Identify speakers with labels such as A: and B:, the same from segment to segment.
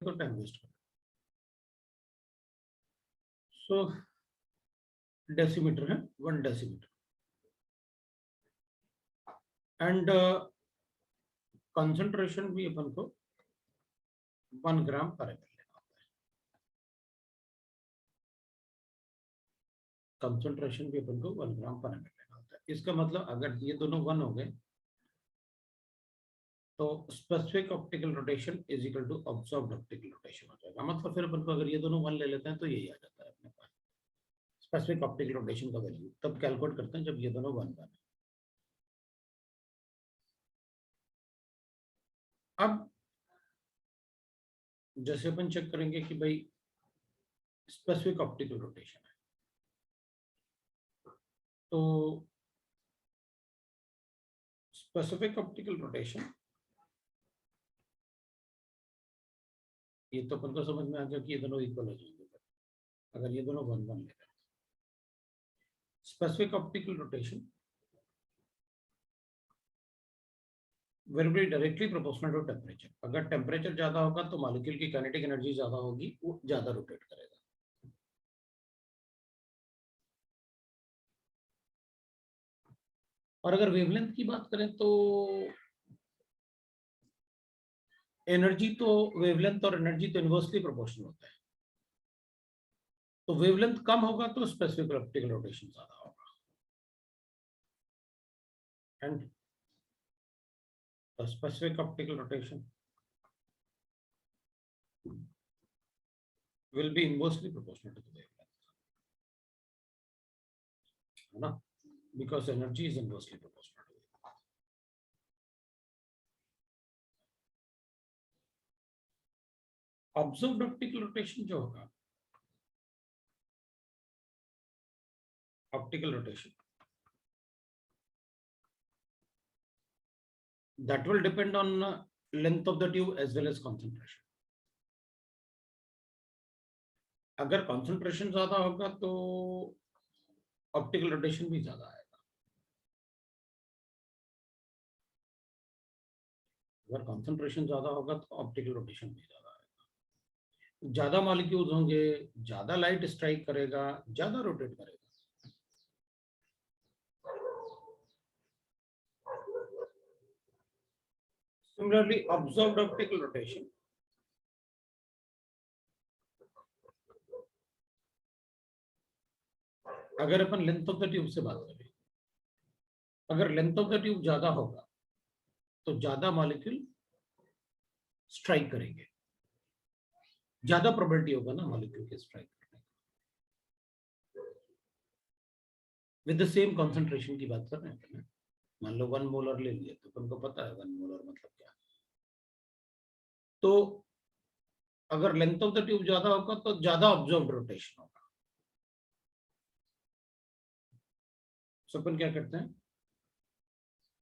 A: तो time waste करेगा। सो decimetre है 1 डेसीमीटर एंड कंसंट्रेशन भी अपन को 1 ग्राम पर ml लेना होता है। कंसंट्रेशन भी अपन को 1 ग्राम पर ml लेना होता है। इसका मतलब अगर ये दोनों 1 हो गए तो specific optical rotation is equal to observed optical rotation हो जाएगा। मतलब फिर अपन को अगर ये दोनों 1 ले लेते हैं तो यही आ जाता है अपने पास स्पेसिफिक ऑप्टिकल रोटेशन का वैल्यू। तब कैलकुलेट करते हैं जब ये दोनों 1 1 है। अब जैसे अपन चेक करेंगे कि भाई स्पेसिफिक ऑप्टिकल रोटेशन है, तो स्पेसिफिक ऑप्टिकल रोटेशन ये तो अपन को समझ में आ गया कि ये दोनों इक्वल हो जाएंगे अगर ये दोनों 1 1 ले रहे हैं। Specific optical rotation will be directly proportional to temperature। अगर टेम्परेचर ज्यादा होगा तो मॉलिक्यूल की काइनेटिक एनर्जी ज्यादा होगी, वो ज्यादा रोटेट करेगा। और अगर वेवलेंथ की बात करें तो एनर्जी तो वेवलेंथ और एनर्जी तो इनवर्सली प्रोपोर्शनल होता है। तो वेवलेंथ कम होगा तो स्पेसिफिक ऑप्टिकल रोटेशन ज्यादा होगा and specific optical rotation will be inversely proportional to the wavelength, है ना, because energy is inversely proportional to wavelength। Observed optical rotation जो होगा, optical rotation, that will depend on length of the tube as well as concentration। अगर concentration ज्यादा होगा तो optical rotation भी ज्यादा आएगा। अगर concentration ज्यादा होगा तो optical rotation भी ज्यादा आएगा। ज्यादा मॉलिक्यूल्स होंगे, ज्यादा लाइट स्ट्राइक करेगा, ज्यादा रोटेट करेगा। Similarly, observed optical rotation अगर अपन लेंथ ऑफ द ट्यूब से बात करें, अगर लेंथ ऑफ द ट्यूब ज्यादा होगा तो ज्यादा मॉलिक्यूल स्ट्राइक करेंगे, ज्यादा प्रोबेबिलिटी होगा ना मॉलिक्यूल के स्ट्राइक करने का। विद द सेम कंसंट्रेशन की बात कर रहे हैं, मान लो 1 मोलर ले लिए तो अपन को पता है 1 मोलर मतलब क्या। तो अगर लेंथ ऑफ द ट्यूब ज्यादा होगा तो ज्यादा ऑब्जर्व्ड रोटेशन होगा। सो अपन क्या करते हैं,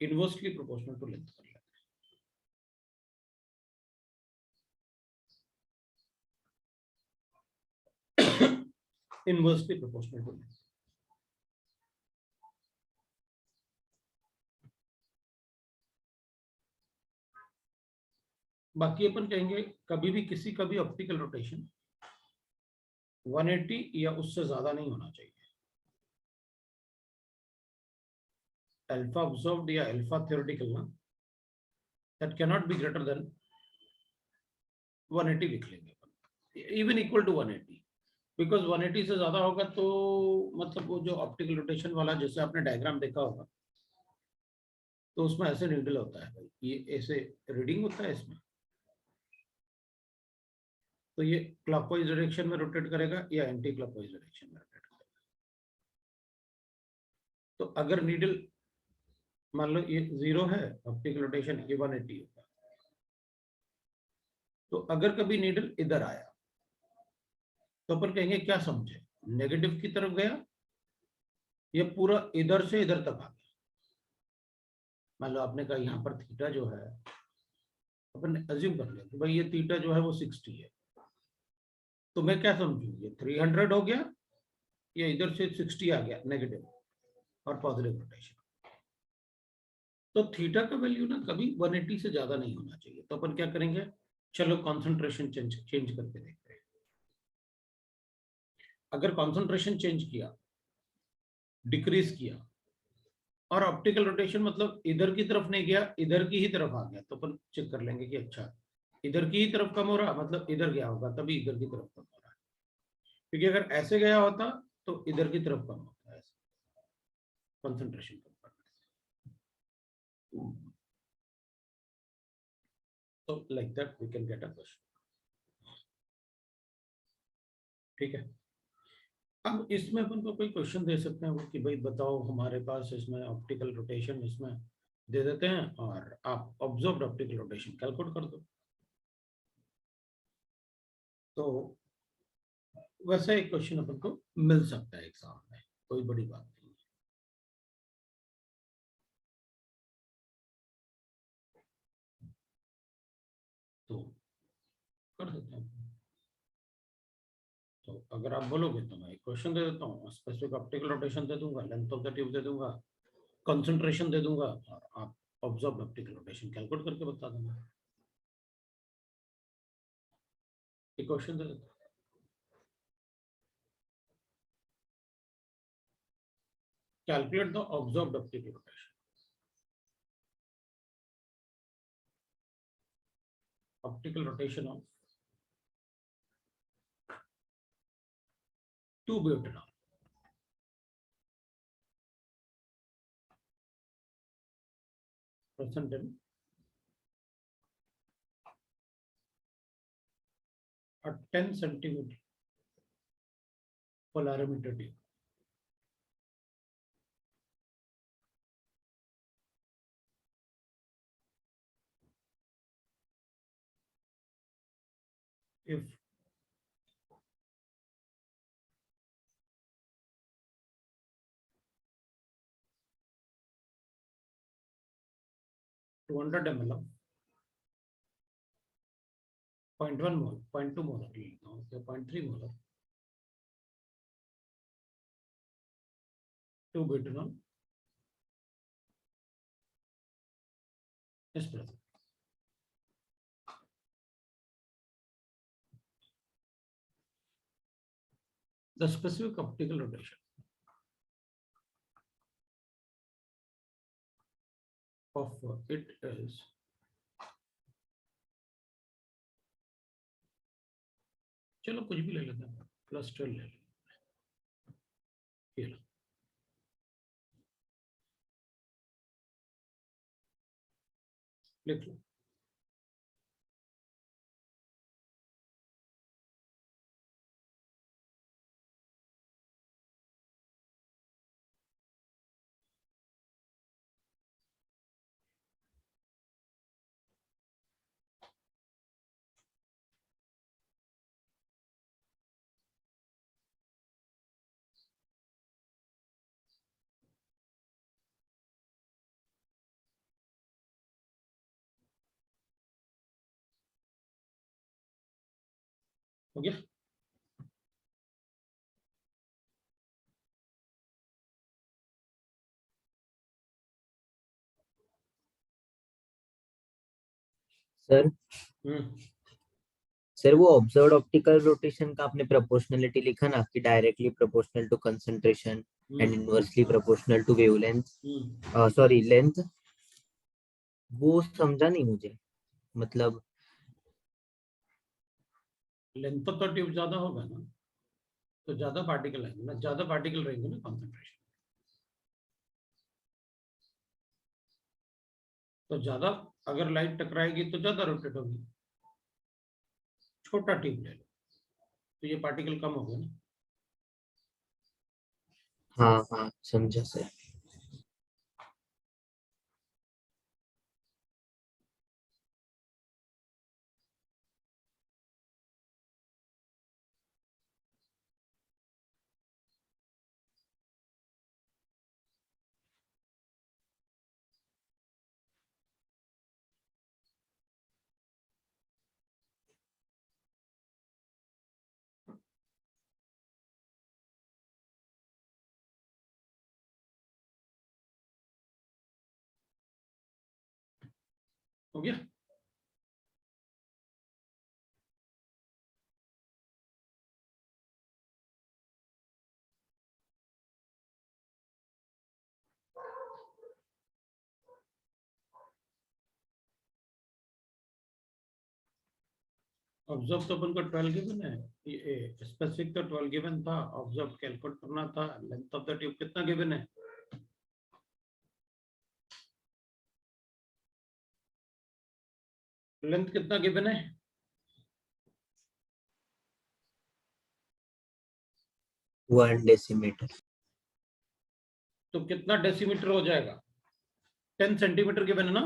A: इनवर्सली प्रोपोर्शनल टू लेंथ कर लेते हैं। Inversely proportional to length. बाकी अपन कहेंगे कभी भी किसी का भी ऑप्टिकल रोटेशन 180 या उससे ज्यादा नहीं होना चाहिए। अल्फा ऑब्जर्व्ड या अल्फा थ्योरेटिकल ना, that can not be greater than 180 लिख लेंगे अपन, इवन इक्वल टू 180। बिकॉज 180 से ज्यादा होगा तो मतलब वो जो ऑप्टिकल रोटेशन वाला जैसे आपने डायग्राम देखा होगा तो उसमें ऐसे नीडल होता है भाई, ये ऐसे रीडिंग होता है इसमें, तो ये क्लॉकवाइज डायरेक्शन में रोटेट करेगा या एंटी क्लॉकवाइज डायरेक्शन में रोटेट करेगा। तो अगर नीडल मान लो ये 0 है ऑप्टिकल रोटेशन, ये 180 होगा, तो अगर कभी नीडल इधर आया तो अपन कहेंगे क्या समझे, नेगेटिव की तरफ गया ये पूरा इधर से इधर तक आ गया। मान लो आपने कहा यहाँ पर थीटा जो है, अपन अज्यूम कर लिया कि भाई ये थीटा जो है वो 60 है, तो मैं क्या समझू, ये 300 हो गया या इधर से 60 आ गया नेगेटिव और पॉजिटिव रोटेशन। तो थीटा का वैल्यू ना कभी 180 से ज्यादा नहीं होना चाहिए। तो अपन क्या करेंगे, चलो कॉन्सेंट्रेशन चेंज करके देखते हैं। अगर कॉन्सेंट्रेशन चेंज किया, डिक्रीज किया, और ऑप्टिकल रोटेशन मतलब इधर की तरफ नहीं गया, इधर की ही तरफ आ गया, तो अपन चेक कर लेंगे कि अच्छा इधर की ही तरफ कम हो रहा, मतलब इधर गया होगा तभी इधर की तरफ कम हो रहा है। क्योंकि अगर ऐसे गया होता तो इधर की तरफ कम होता है, ऐसे कंसंट्रेशन कम करने से। तो like that we can get a question. ठीक है, अब इसमें अपन को कोई क्वेश्चन दे सकते हैं कि भाई बताओ हमारे पास इसमें ऑप्टिकल रोटेशन इसमें दे देते हैं और आप ऑब्जर्व्ड ऑप्टिकल रोटेशन कैलकुलेट कर दो। तो वैसे एक क्वेश्चन अपन को मिल सकता है एग्जाम में, कोई बड़ी बात नहीं है। तो कर सकते हैं। तो अगर आप बोलोगे तो मैं एक क्वेश्चन दे देता हूँ, स्पेसिफिक ऑप्टिकल रोटेशन दे दूंगा, लेंथ ऑफ द ट्यूब दे दूंगा, कंसंट्रेशन दे दूंगा, और आप ऑब्जर्व ऑप्टिकल रोटेशन कैलकुलेट करके बता देंगे। एक क्वेश्चन दे देता हूँ। Calculate the observed optical rotation, optical rotation of 2-butanol present in a 10 centimeter polarimeter tube. If 200 ml of 0.1 mol, 0.2 molar लेता हूँ, 0.3 molar 2-butanol is present. The specific optical rotation of it is चलो कुछ भी ले लेते हैं, +12 ले लेते हैं, लिख लो। हो गया।
B: सर
A: हम्म
B: सर वो ऑब्जर्व्ड ऑप्टिकल रोटेशन का आपने प्रोपोर्शनलिटी लिखा ना कि directly proportional to concentration and
A: hmm
B: inversely proportional to wavelength,
A: hmm
B: sorry length, वो समझा नहीं मुझे। मतलब
A: लेंथ ऑफ द ट्यूब ज्यादा होगा ना, तो ज्यादा पार्टिकल आएंगे ना, ज्यादा पार्टिकल रहेंगे ना कॉन्सेंट्रेशन, तो ज्यादा अगर लाइट टकराएगी तो ज्यादा रोटेट होगी। छोटा ट्यूब ले लो तो ये पार्टिकल कम होगा ना।
B: हाँ हाँ समझा सर।
A: हो गया। ऑब्जर्व तो अपन का 12 गिवन है, ये स्पेसिफिक तो 12 गिवन था, ऑब्जर्व कैलकुलेट करना था। लेंथ ऑफ द ट्यूब कितना गिवन है? लेंथ कितना गिवन है?
B: 1 डेसीमीटर।
A: तो कितना डेसीमीटर हो जाएगा? 10 सेंटीमीटर गिवन है ना?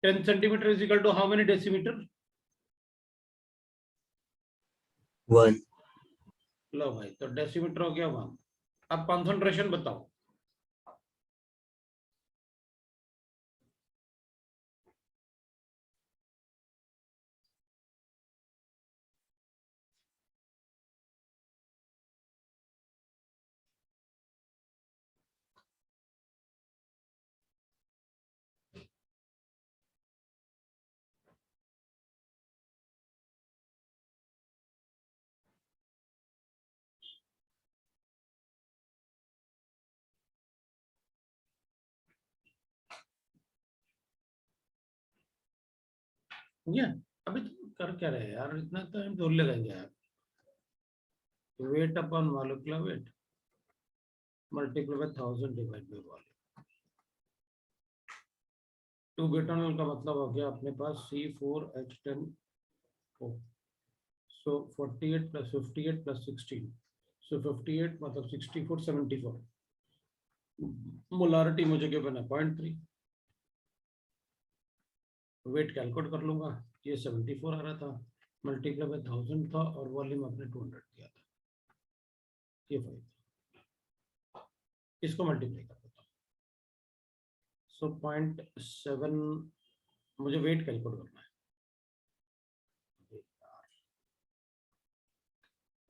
A: 10 centimetre is equal to how many decimetre?
B: 1।
A: लो भाई, तो डेसीमीटर हो गया 1। अब कॉन्सेंट्रेशन बताओ। हो गया? अभी तो कर क्या रहे यार, इतना टाइम तो लगेंगे यार। Weight upon molecular weight multiply by 1000 divide by volume. 2 बेटानॉल का मतलब हो गया अपने पास C4H10O। सो 48 प्लस 58 प्लस 16, सो 58 मतलब 64 74। मोलारिटी मुझे क्या बना 0.3। वेट कैलकुलेट कर लूंगा, ये 74 आ रहा था, मल्टीप्लाई बाय 1000 था और वॉल्यूम अपने 200 दिया था, ये 5। इसको मल्टीप्लाई कर देता हूँ। सो 0.7, मुझे वेट कैलकुलेट करना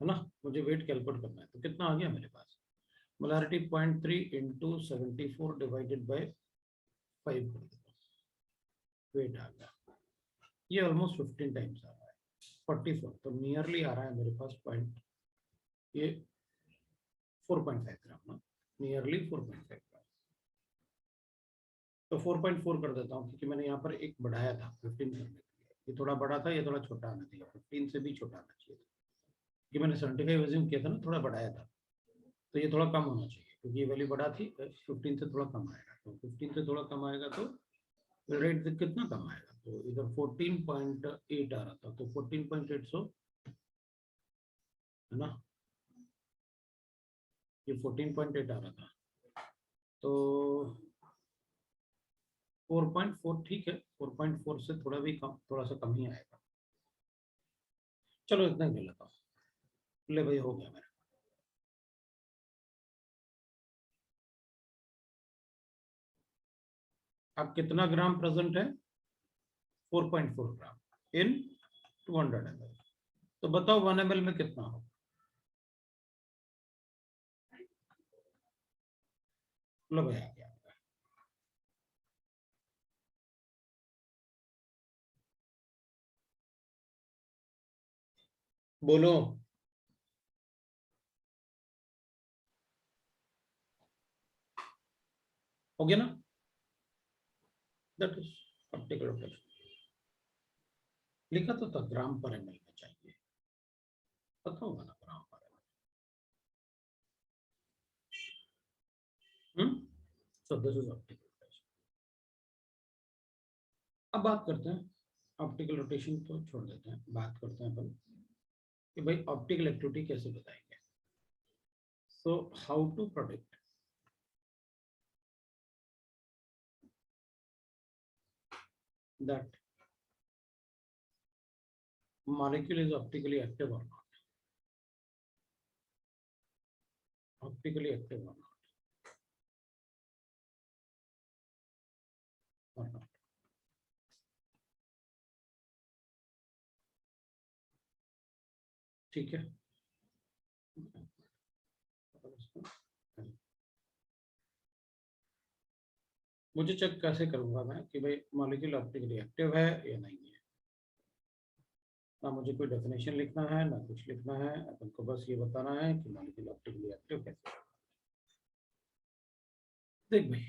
A: है ना, मुझे वेट कैलकुलेट करना है। तो कितना आ गया मेरे पास? मोलारिटी 0.3 इंटू 74 डिवाइडेड बाई 5 कर देता हूँ, वेट आ गया। ये ऑलमोस्ट 15 टाइम्स आ रहा है, 44, तो नियरली आ रहा है मेरे पास पॉइंट, ये 4.5 ग्राम ना, नियरली 4.5 ग्राम। तो 4.4 कर देता हूँ, क्योंकि मैंने यहाँ पर एक बढ़ाया था 15 करने के लिए। ये थोड़ा बड़ा था, ये थोड़ा छोटा आना चाहिए, 15 से भी छोटा आना चाहिए था, क्योंकि मैंने 75 एज्यूम किया था ना, थोड़ा बढ़ाया था। तो ये थोड़ा कम होना चाहिए, क्योंकि ये वैल्यू बड़ा थी, 15 से थोड़ा कम आएगा। तो 15 से थोड़ा कम आएगा तो रेट कितना कम आएगा? तो इधर 14.8 आ रहा था, तो 14.8 सो है ना, ये 14.8 आ रहा था, तो 4.4 ठीक है, 4.4 से थोड़ा भी कम, थोड़ा सा कम ही आएगा। चलो इतना ही ले लेता हूँ। ले भाई, हो गया मेरा। अब कितना ग्राम प्रेजेंट है? 4.4 ग्राम इन 200 ml। तो बताओ 1 ml में कितना हो? लो भाई, आ गया। बोलो। हो गया ना? That is optical rotation. लिखा तो था ग्राम पर एमएल में चाहिए, पता होगा ना ग्राम पर ML. So this is optical rotation. अब बात करते हैं, ऑप्टिकल रोटेशन तो छोड़ देते हैं, बात करते हैं अपन कि भाई ऑप्टिकल एक्टिविटी कैसे बताएंगे। So how to predict that molecule is optically active or not, optically active or not। ठीक है, मुझे चेक कैसे करूंगा मैं कि भाई मॉलिक्यूल ऑप्टिकली एक्टिव है या नहीं है? ना मुझे कोई डेफिनेशन लिखना है ना कुछ लिखना है, अपन को बस ये बताना है कि मॉलिक्यूल ऑप्टिकली एक्टिव कैसे है। देख भाई,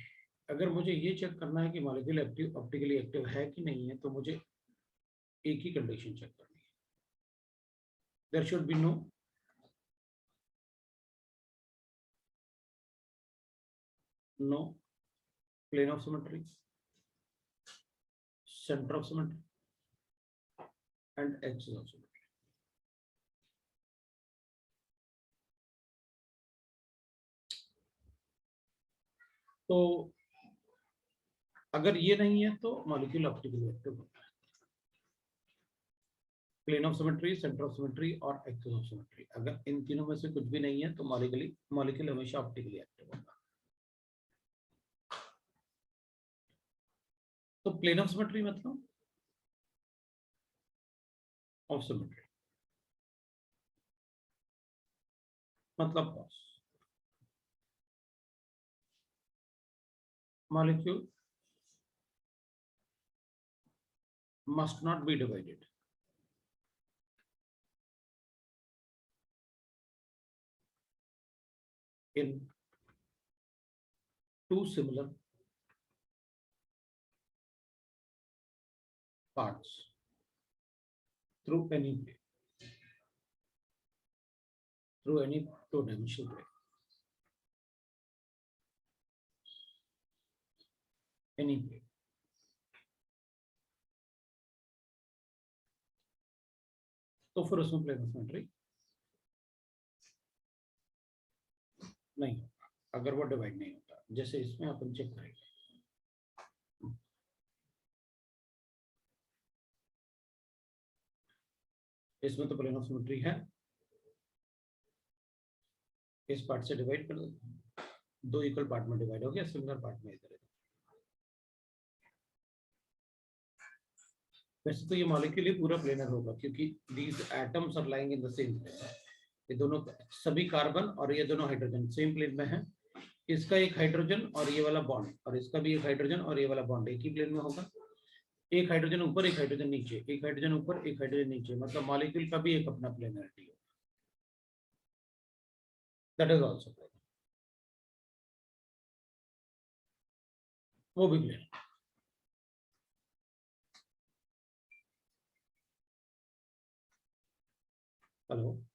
A: अगर मुझे ये चेक करना है कि मॉलिक्यूल एक्टिव ऑप्टिकली एक्टिव है कि नहीं है, तो मुझे एक ही कंडीशन चेक करनी है, there should be no plane of symmetry, center of symmetry, and axis of symmetry. तो अगर ये नहीं है तो मॉलिक्यूल ऑप्टिकली एक्टिव होता है। Plane of symmetry, centre of symmetry और एक्सिस ऑफ सिमेट्री, अगर इन तीनों में से कुछ भी नहीं है तो मॉलिक्यूल हमेशा ऑप्टिकली एक्टिव होगा। तो प्लेन ऑफ सिमेट्री मतलब ऑफ सिमेट्री मतलब molecule must not be divided in two similar parts through any plane, through any two-dimensional plane, any plane. तो फिर उसमें प्लेन ऑफ सिमेट्री नहीं होगा अगर वो डिवाइड नहीं होता, जैसे इसमें अपन चेक करेंगे। इसमें तो प्लेन ऑफ सिमेट्री है, इस पार्ट से डिवाइड कर दो, दो इक्वल पार्ट में डिवाइड हो गया, सिमिलर पार्ट में इधर। वैसे तो ये मॉलिक्यूल ही पूरा प्लेनर होगा क्योंकि these atoms are lying in the same plane. ये दोनों सभी कार्बन और ये दोनों हाइड्रोजन सेम प्लेन में है। इसका एक हाइड्रोजन और ये वाला बॉन्ड और इसका भी एक हाइड्रोजन और ये वाला बॉन्ड एक ही प्लेन में होगा। एक हाइड्रोजन ऊपर, एक हाइड्रोजन नीचे, एक हाइड्रोजन ऊपर, एक हाइड्रोजन नीचे, मतलब मॉलिक्यूल का भी एक अपना प्लेनरिटी है। दैट इज आल्सो प्लेन, वो भी प्लेन। हेलो।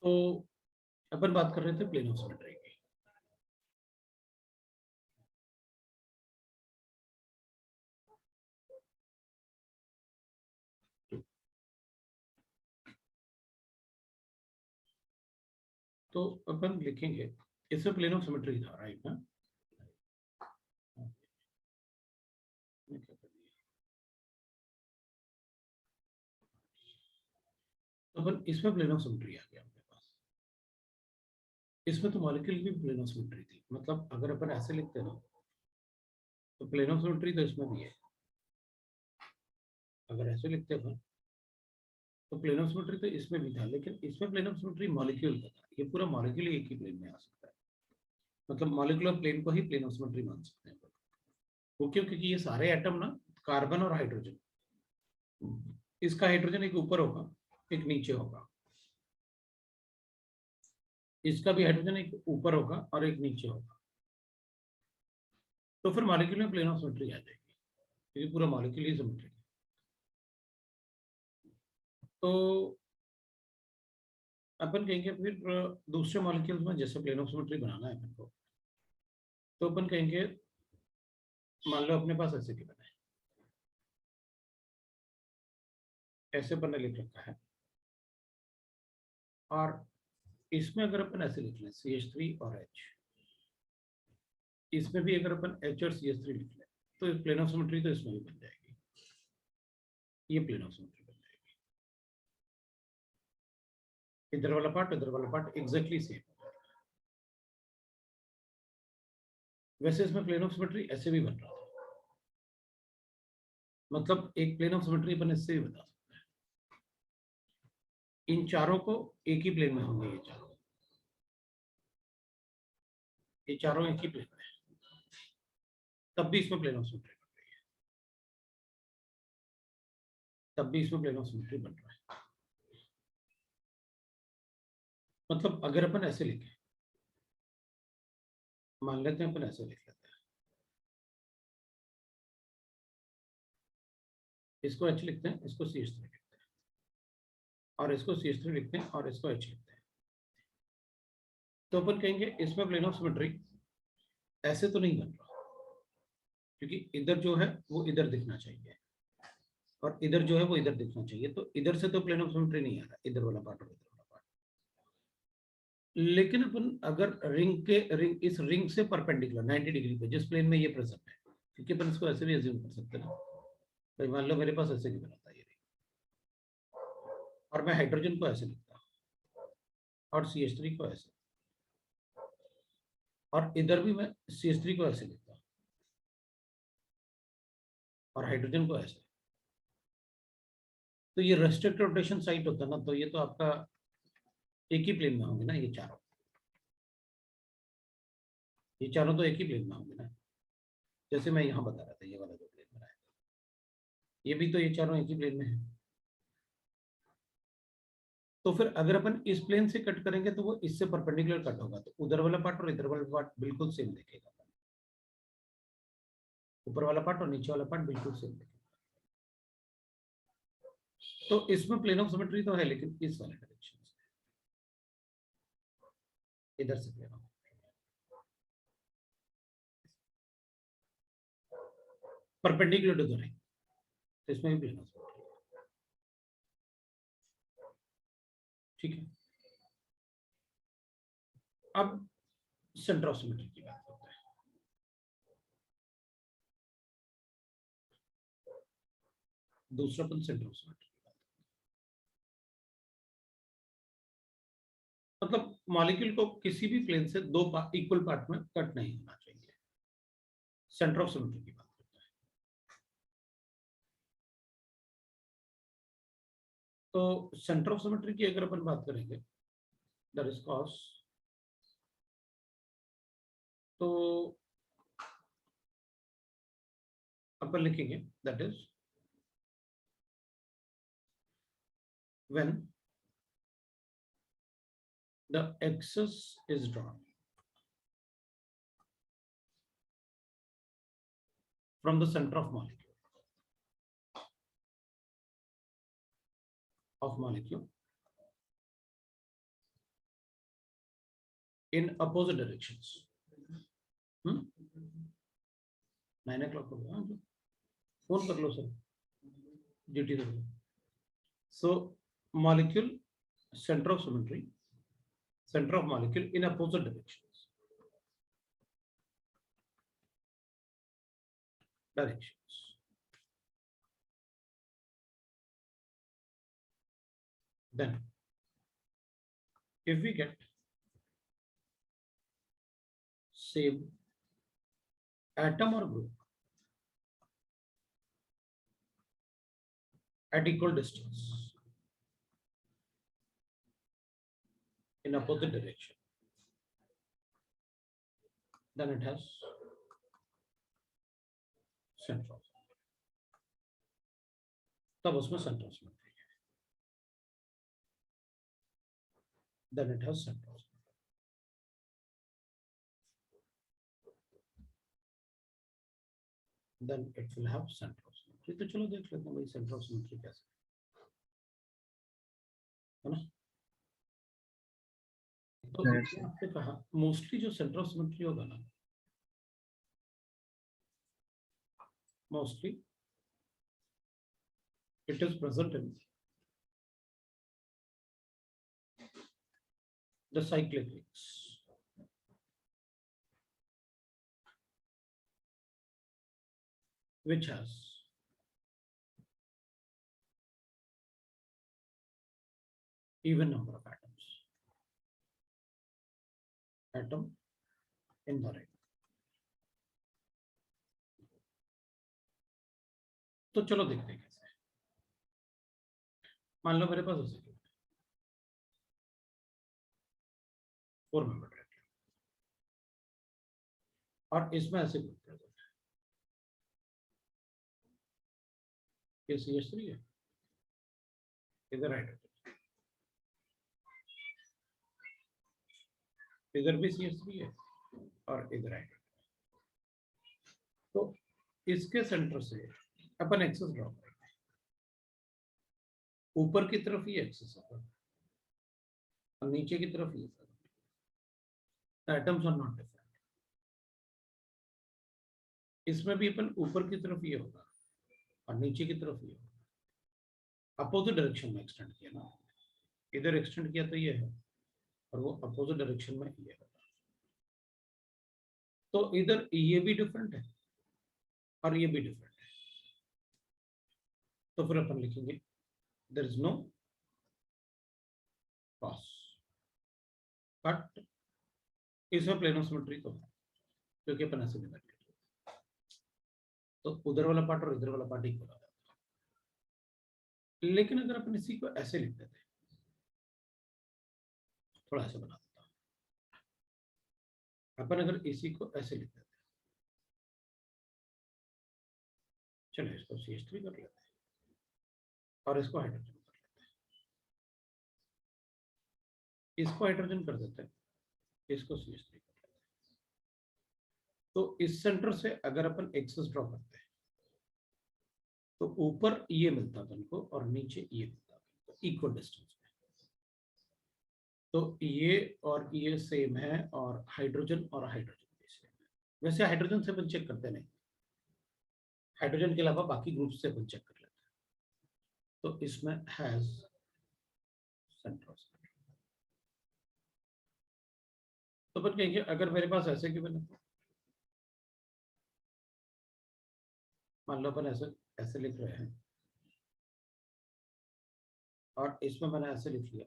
A: तो अपन बात कर रहे थे प्लेन ऑफ सिमेट्री की। तो अपन लिखेंगे, इसमें प्लेन ऑफ सिमेट्री था, राइट ना? तो अपन इसमें प्लेन ऑफ सिमेट्री आ गया अपने पास। इसमें तो मॉलिक्यूल की प्लेन ऑफ सिमेट्री थी, मतलब अगर अपन ऐसे लिखते हैं ना, तो प्लेन ऑफ सिमेट्री तो इसमें भी है। अगर ऐसे लिखते हैं तो प्लेन ऑफ सिमेट्री तो इसमें भी था, लेकिन इसमें प्लेन ऑफ सिमेट्री मॉलिक्यूल का था। ये पूरा मॉलिक्यूल एक ही प्लेन में आ सकता है, मतलब मॉलिक्यूलर प्लेन को ही प्लेन ऑफ सिमेट्री मान सकते हैं। वो क्यों? क्योंकि ये सारे एटम ना, कार्बन और हाइड्रोजन, इसका हाइड्रोजन एक ऊपर होगा, एक नीचे होगा, इसका भी हाइड्रोजन एक ऊपर होगा और एक नीचे होगा। तो फिर मॉलिक्यूल में प्लेन ऑफ सिमेट्री आ जाएगी, क्योंकि पूरा मॉलिक्यूल ही सिमेट्रिक है। तो अपन कहेंगे फिर दूसरे मॉलिक्यूल्स में जैसे प्लेन ऑफ सिमेट्री बनाना है अपन को, तो अपन कहेंगे, मान लो अपने पास ऐसे गिवन है, ऐसे अपन ने लिख रखा है, और इसमें अगर अपन ऐसे लिख लें CH3 और H, इसमें भी अगर अपन H और CH3 लिख लें, तो प्लेन ऑफ सिमेट्री तो इसमें भी बन जाएगी। ये प्लेन ऑफ सिमेट्री बन जाएगी। इधर वाला पार्ट एग्जैक्टली सेम। वैसे इसमें प्लेन ऑफ सिमेट्री ऐसे भी बन रहा था, मतलब एक प्लेन ऑफ सिमेट्री अपन इससे भी बता सकते हैं। इन चारों को एक ही प्लेन में होंगे, ये चारों एक ही प्लेन में, तब भी इसमें प्लेन ऑफ सिमेट्री बन रही है, तब भी इसमें प्लेन ऑफ सिमेट्री बन रहा है। मतलब अगर अपन ऐसे लिखें, मान लेते हैं अपन ऐसे लिख लेते हैं, इसको H लिखते हैं, इसको CH3 लिखते हैं, और इसको CH3 लिखते हैं, और इसको H लिखते हैं। तो अपन कहेंगे इसमें प्लेन ऑफ सिमेट्री ऐसे तो नहीं बन रहा, क्योंकि इधर जो है वो इधर दिखना चाहिए, और इधर जो है वो इधर दिखना चाहिए। तो इधर से तो प्लेन ऑफ सिमेट्री नहीं आ रहा, इधर वाला पार्ट और इधर वाला पार्ट। लेकिन अपन अगर रिंग इस रिंग से परपेंडिकुलर 90 डिग्री पे, जिस प्लेन में ये प्रेजेंट है, क्योंकि अपन इसको ऐसे भी अज्यूम कर सकते हैं ना, तो मान लो मेरे पास ऐसे भी बनाता है ये रिंग, और मैं हाइड्रोजन को ऐसे लिखता हूँ, और CH3 को ऐसे, और इधर भी मैं CH3 को ऐसे लिखता हूँ, और हाइड्रोजन को ऐसे। तो ये रेस्ट्रिक्टेड रोटेशन साइट होता है ना, तो ये तो आपका एक ही प्लेन में होंगे ना, ये चारों तो एक ही प्लेन में होंगे ना। जैसे मैं यहाँ बता रहा था, ये वाला जो प्लेन बनाया, ये भी तो ये चारों एक ही प्लेन में है। तो फिर अगर अपन इस प्लेन से कट करेंगे तो वो इससे परपेंडिकुलर कट होगा, तो उधर वाला पार्ट और इधर वाला पार्ट बिल्कुल सेम दिखेगा, ऊपर वाला पार्ट और नीचे वाला पार्ट बिल्कुल सेम दिखेगा। तो इसमें प्लेन ऑफ सिमेट्री तो है, लेकिन इस वाले डायरेक्शन से, इधर से plane of perpendicular to the line, तो इसमें भी प्लेन ऑफ सिमेट्री, ठीक है। अब सेंटर ऑफ सिमेट्री की बात करते हैं। दूसरा अपन सेंटर ऑफ सिमेट्री, मतलब मॉलिक्यूल को किसी भी प्लेन से दो इक्वल पार्ट में कट नहीं होना चाहिए, सेंटर ऑफ सिमेट्री की बात करते हैं। तो सेंटर ऑफ सिमेट्री की अगर अपन बात करेंगे, दैट इज कॉस, तो अपन लिखेंगे that is when the axis is drawn from the center of molecule in opposite directions. 9 o'clock हो गया, फोन कर लो सर, ड्यूटी कर लो. So molecule center of symmetry, center of molecule in opposite directions. Then if we get same atom or group at equal distance in opposite direction, then it has center of symmetry. तब उसमें center of symmetry है. Then it has center of symmetry. Then it will have center of symmetry. तो चलो देख लेते हैं भाई center of symmetry कैसे है ना. तो आपने कहा मोस्टली जो सेंटर ऑफ सिमेट्री होगा ना, mostly it is present in the cyclic rings, which has even number of atoms, atom in the ring. तो चलो देखते हैं कैसे. मान लो मेरे पास ऐसे 4 मेंबर है और इसमें ऐसे ग्रुप प्रेजेंट है. ये CH3 है, इधर हाइड्रोजन, इधर भी CH3 है और इधर हाइड्रोजन. तो इसके सेंटर से अपन एक्सेस ड्रॉ करेंगे. ऊपर की तरफ ये एक्सेस होगा और नीचे की तरफ ये. The atoms are not different. इसमें भी अपन ऊपर की तरफ ये होगा और नीचे की तरफ ये होगा. अपोजिट डायरेक्शन में एक्सटेंड किया ना, इधर एक्सटेंड किया तो ये है और वो अपोजिट डायरेक्शन में ये होगा. तो इधर ये भी डिफरेंट है और ये भी डिफरेंट है. तो फिर अपन लिखेंगे there is no cross, but इसमें प्लेन ऑफ सिमेट्री तो है क्योंकि अपन ऐसे डिवाइड किया. तो उधर वाला पार्ट और इधर वाला पार्ट इक्वल हो जाता है. लेकिन अगर अपन इसी को ऐसे लिख देते, थोड़ा ऐसे बना देता हूं. अपन अगर इसी को ऐसे लिख देते, चलो इसको CH3 कर लेते हैं और इसको हाइड्रोजन कर लेते हैं. इसको हाइड्रोजन कर देते हैं, इसको CH3 कर लेते हैं. तो इस सेंटर से अगर अपन एक्सेस ड्रॉ करते हैं तो ऊपर ये मिलता है अपन को और नीचे ये मिलता है इक्वल डिस्टेंस में. तो ये और ये सेम है और हाइड्रोजन भी सेम है. वैसे हाइड्रोजन से अपन चेक करते नहीं, हाइड्रोजन के अलावा बाकी ग्रुप से अपन चेक कर लेते हैं. तो इसमें हैज सेंटर ऑफ सिमेट्री. तो अपन कहेंगे अगर मेरे पास ऐसे की बने, मान लो अपन ऐसे लिख रहे हैं और इसमें मैंने ऐसे लिख लिया.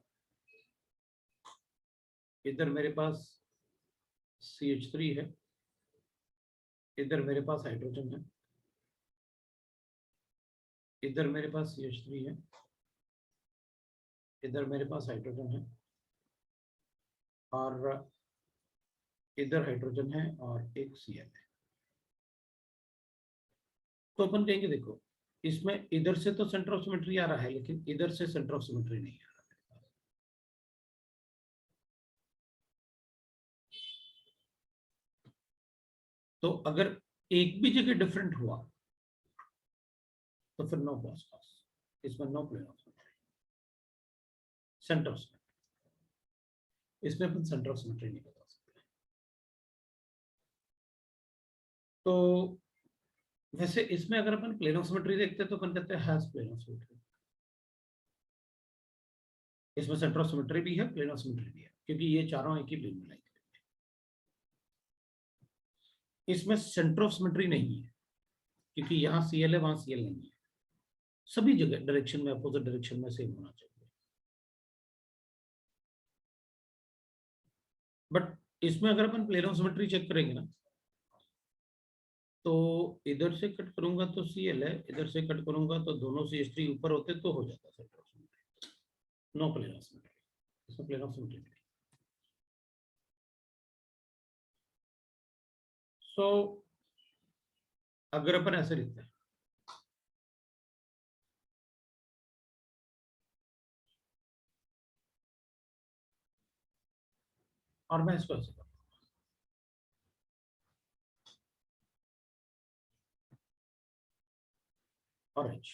A: इधर मेरे पास CH3 है, इधर मेरे पास हाइड्रोजन है, इधर मेरे पास CH3 है, इधर मेरे पास हाइड्रोजन है और इधर हाइड्रोजन है और एक Cl है. तो अपन कहेंगे देखो इसमें इधर से तो सेंटर ऑफ सिमेट्री आ रहा है लेकिन इधर से सेंटर ऑफ सिमेट्री नहीं आ रहा. तो अगर एक भी जगह डिफरेंट हुआ तो फिर नो क्रॉस क्रॉस, इसमें no plane of symmetry, centre of symmetry. इसमें अपन सेंटर ऑफ सिमेट्री नहीं बता सकते. तो वैसे इसमें अगर अपन प्लेन ऑफ सिमेट्री देखते हैं तो अपन कहते हैं हैज प्लेन ऑफ सिमेट्री। इसमें सेंटर ऑफ सिमेट्री भी है, प्लेन ऑफ सिमेट्री भी है, क्योंकि ये चारों एक ही प्लेन में लाइक। इसमें सेंटर ऑफ सिमेट्री नहीं है, क्योंकि यहाँ सीएल है, वहां सीएल नहीं है। सभी जगह डायरेक्शन में, अपोजिट डायरेक्शन में सेम होना चाहिए। बट इसमें अगर अपन प्लेन ऑफ सिमेट्री चेक करेंगे ना, तो इधर से कट करूंगा तो सीएल है, इधर से कट करूंगा तो दोनों सी एस ऊपर होते तो हो जाता centre of symmetry. No plane of symmetry, इसमें प्लेन ऑफ सिमेट्री नहीं। सो अगर अपन ऐसे लिखते हैं, और मैं इसको ऐसे करता हूं और एच,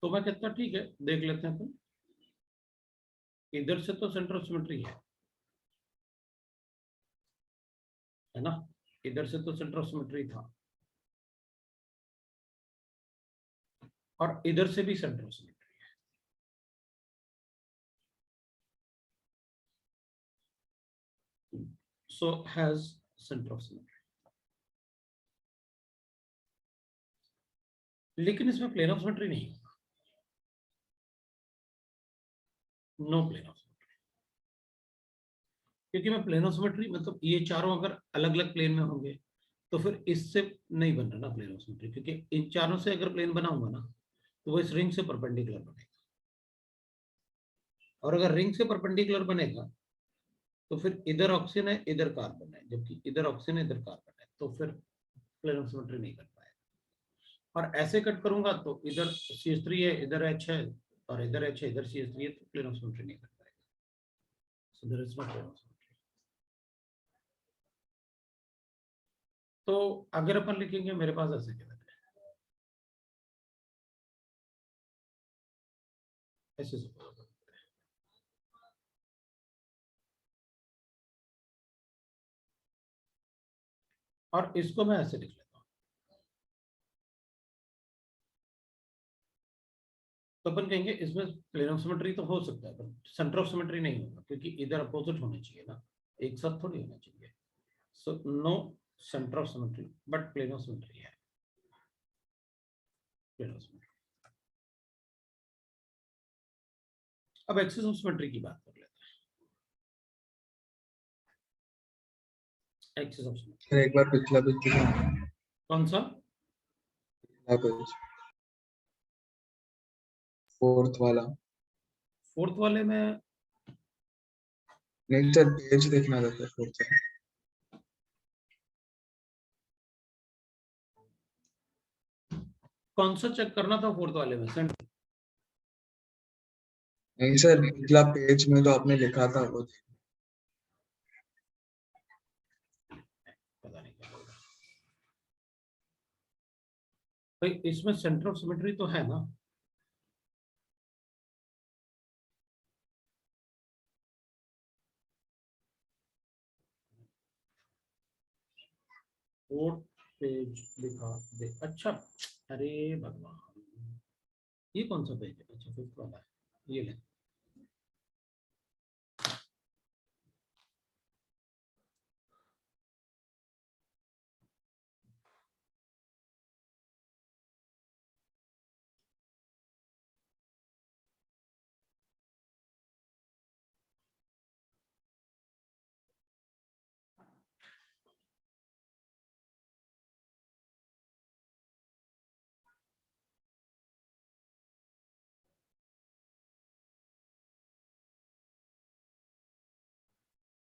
A: तो मैं कहता ठीक है, देख लेते हैं अपन। इधर से तो सेंटर ऑफ सिमेट्री है ना, इधर से तो सेंटर ऑफ सिमेट्री था, और इधर से भी centre of symmetry. So has centre of symmetry. लेकिन इसमें प्लेन ऑफ सिमेट्री नहीं होगा, नो प्लेन ऑफ सिमेट्री, क्योंकि मैं प्लेन ऑफ सिमेट्री मतलब ये चारों अगर अलग अलग प्लेन में होंगे तो फिर इससे नहीं बन रहा ना प्लेन ऑफ सिमेट्री, क्योंकि इन चारों से अगर प्लेन बनाऊंगा ना तो वो इस रिंग से परपेंडिकुलर बनेगा, और अगर रिंग से परपेंडिकुलर बनेगा तो फिर इधर ऑक्सीजन है, इधर कार्बन है, जबकि इधर ऑक्सीजन है, इधर कार्बन है, तो फिर प्लेन ऑफ सिमेट्री नहीं कर पाएगा। और ऐसे कट करूंगा तो इधर CH3 है, इधर H है, और इधर H है, इधर CH3 है, तो प्लेन ऑफ सिमेट्री नहीं कर पाएगा। So there is no plane of symmetry. तो अगर अपन लिखेंगे, मेरे पास ऐसे क्या है, ऐसे suppose करते हैं। और इसको मैं ऐसे लिख लेता हूँ, तो अपन कहेंगे इसमें प्लेन ऑफ सिमेट्री तो हो सकता है, पर सेंटर ऑफ सिमेट्री नहीं होगा, क्योंकि इधर अपोजिट होने चाहिए ना, एक साथ थोड़ी होना चाहिए। So no centre of symmetry, but plane of symmetry है, प्लेन ऑफ सिमेट्री। अब एक्सिस ऑफ सिमेट्री की बात कर लेते हैं। एक्सिस ऑफ सिमेट्री
C: सर एक बार पिछला पेज दिखाना,
A: कौन सा?
C: पिछला पेज, फोर्थ वाला।
A: फोर्थ वाले में
C: नहीं सर, पेज देखना था सर, फोर्थ वाला।
A: कौन सा चेक करना था फोर्थ वाले में? सेंटर?
C: नहीं सर, पिछला पेज में तो आपने लिखा था वो।
A: पता नहीं क्या होगा भाई, इसमें सेंटर ऑफ सिमेट्री तो है ना। फोर्थ पेज दिखा दे, अच्छा। अरे भगवान, ये कौन सा पेज है? अच्छा, फिफ्थ वाला है, ये ले।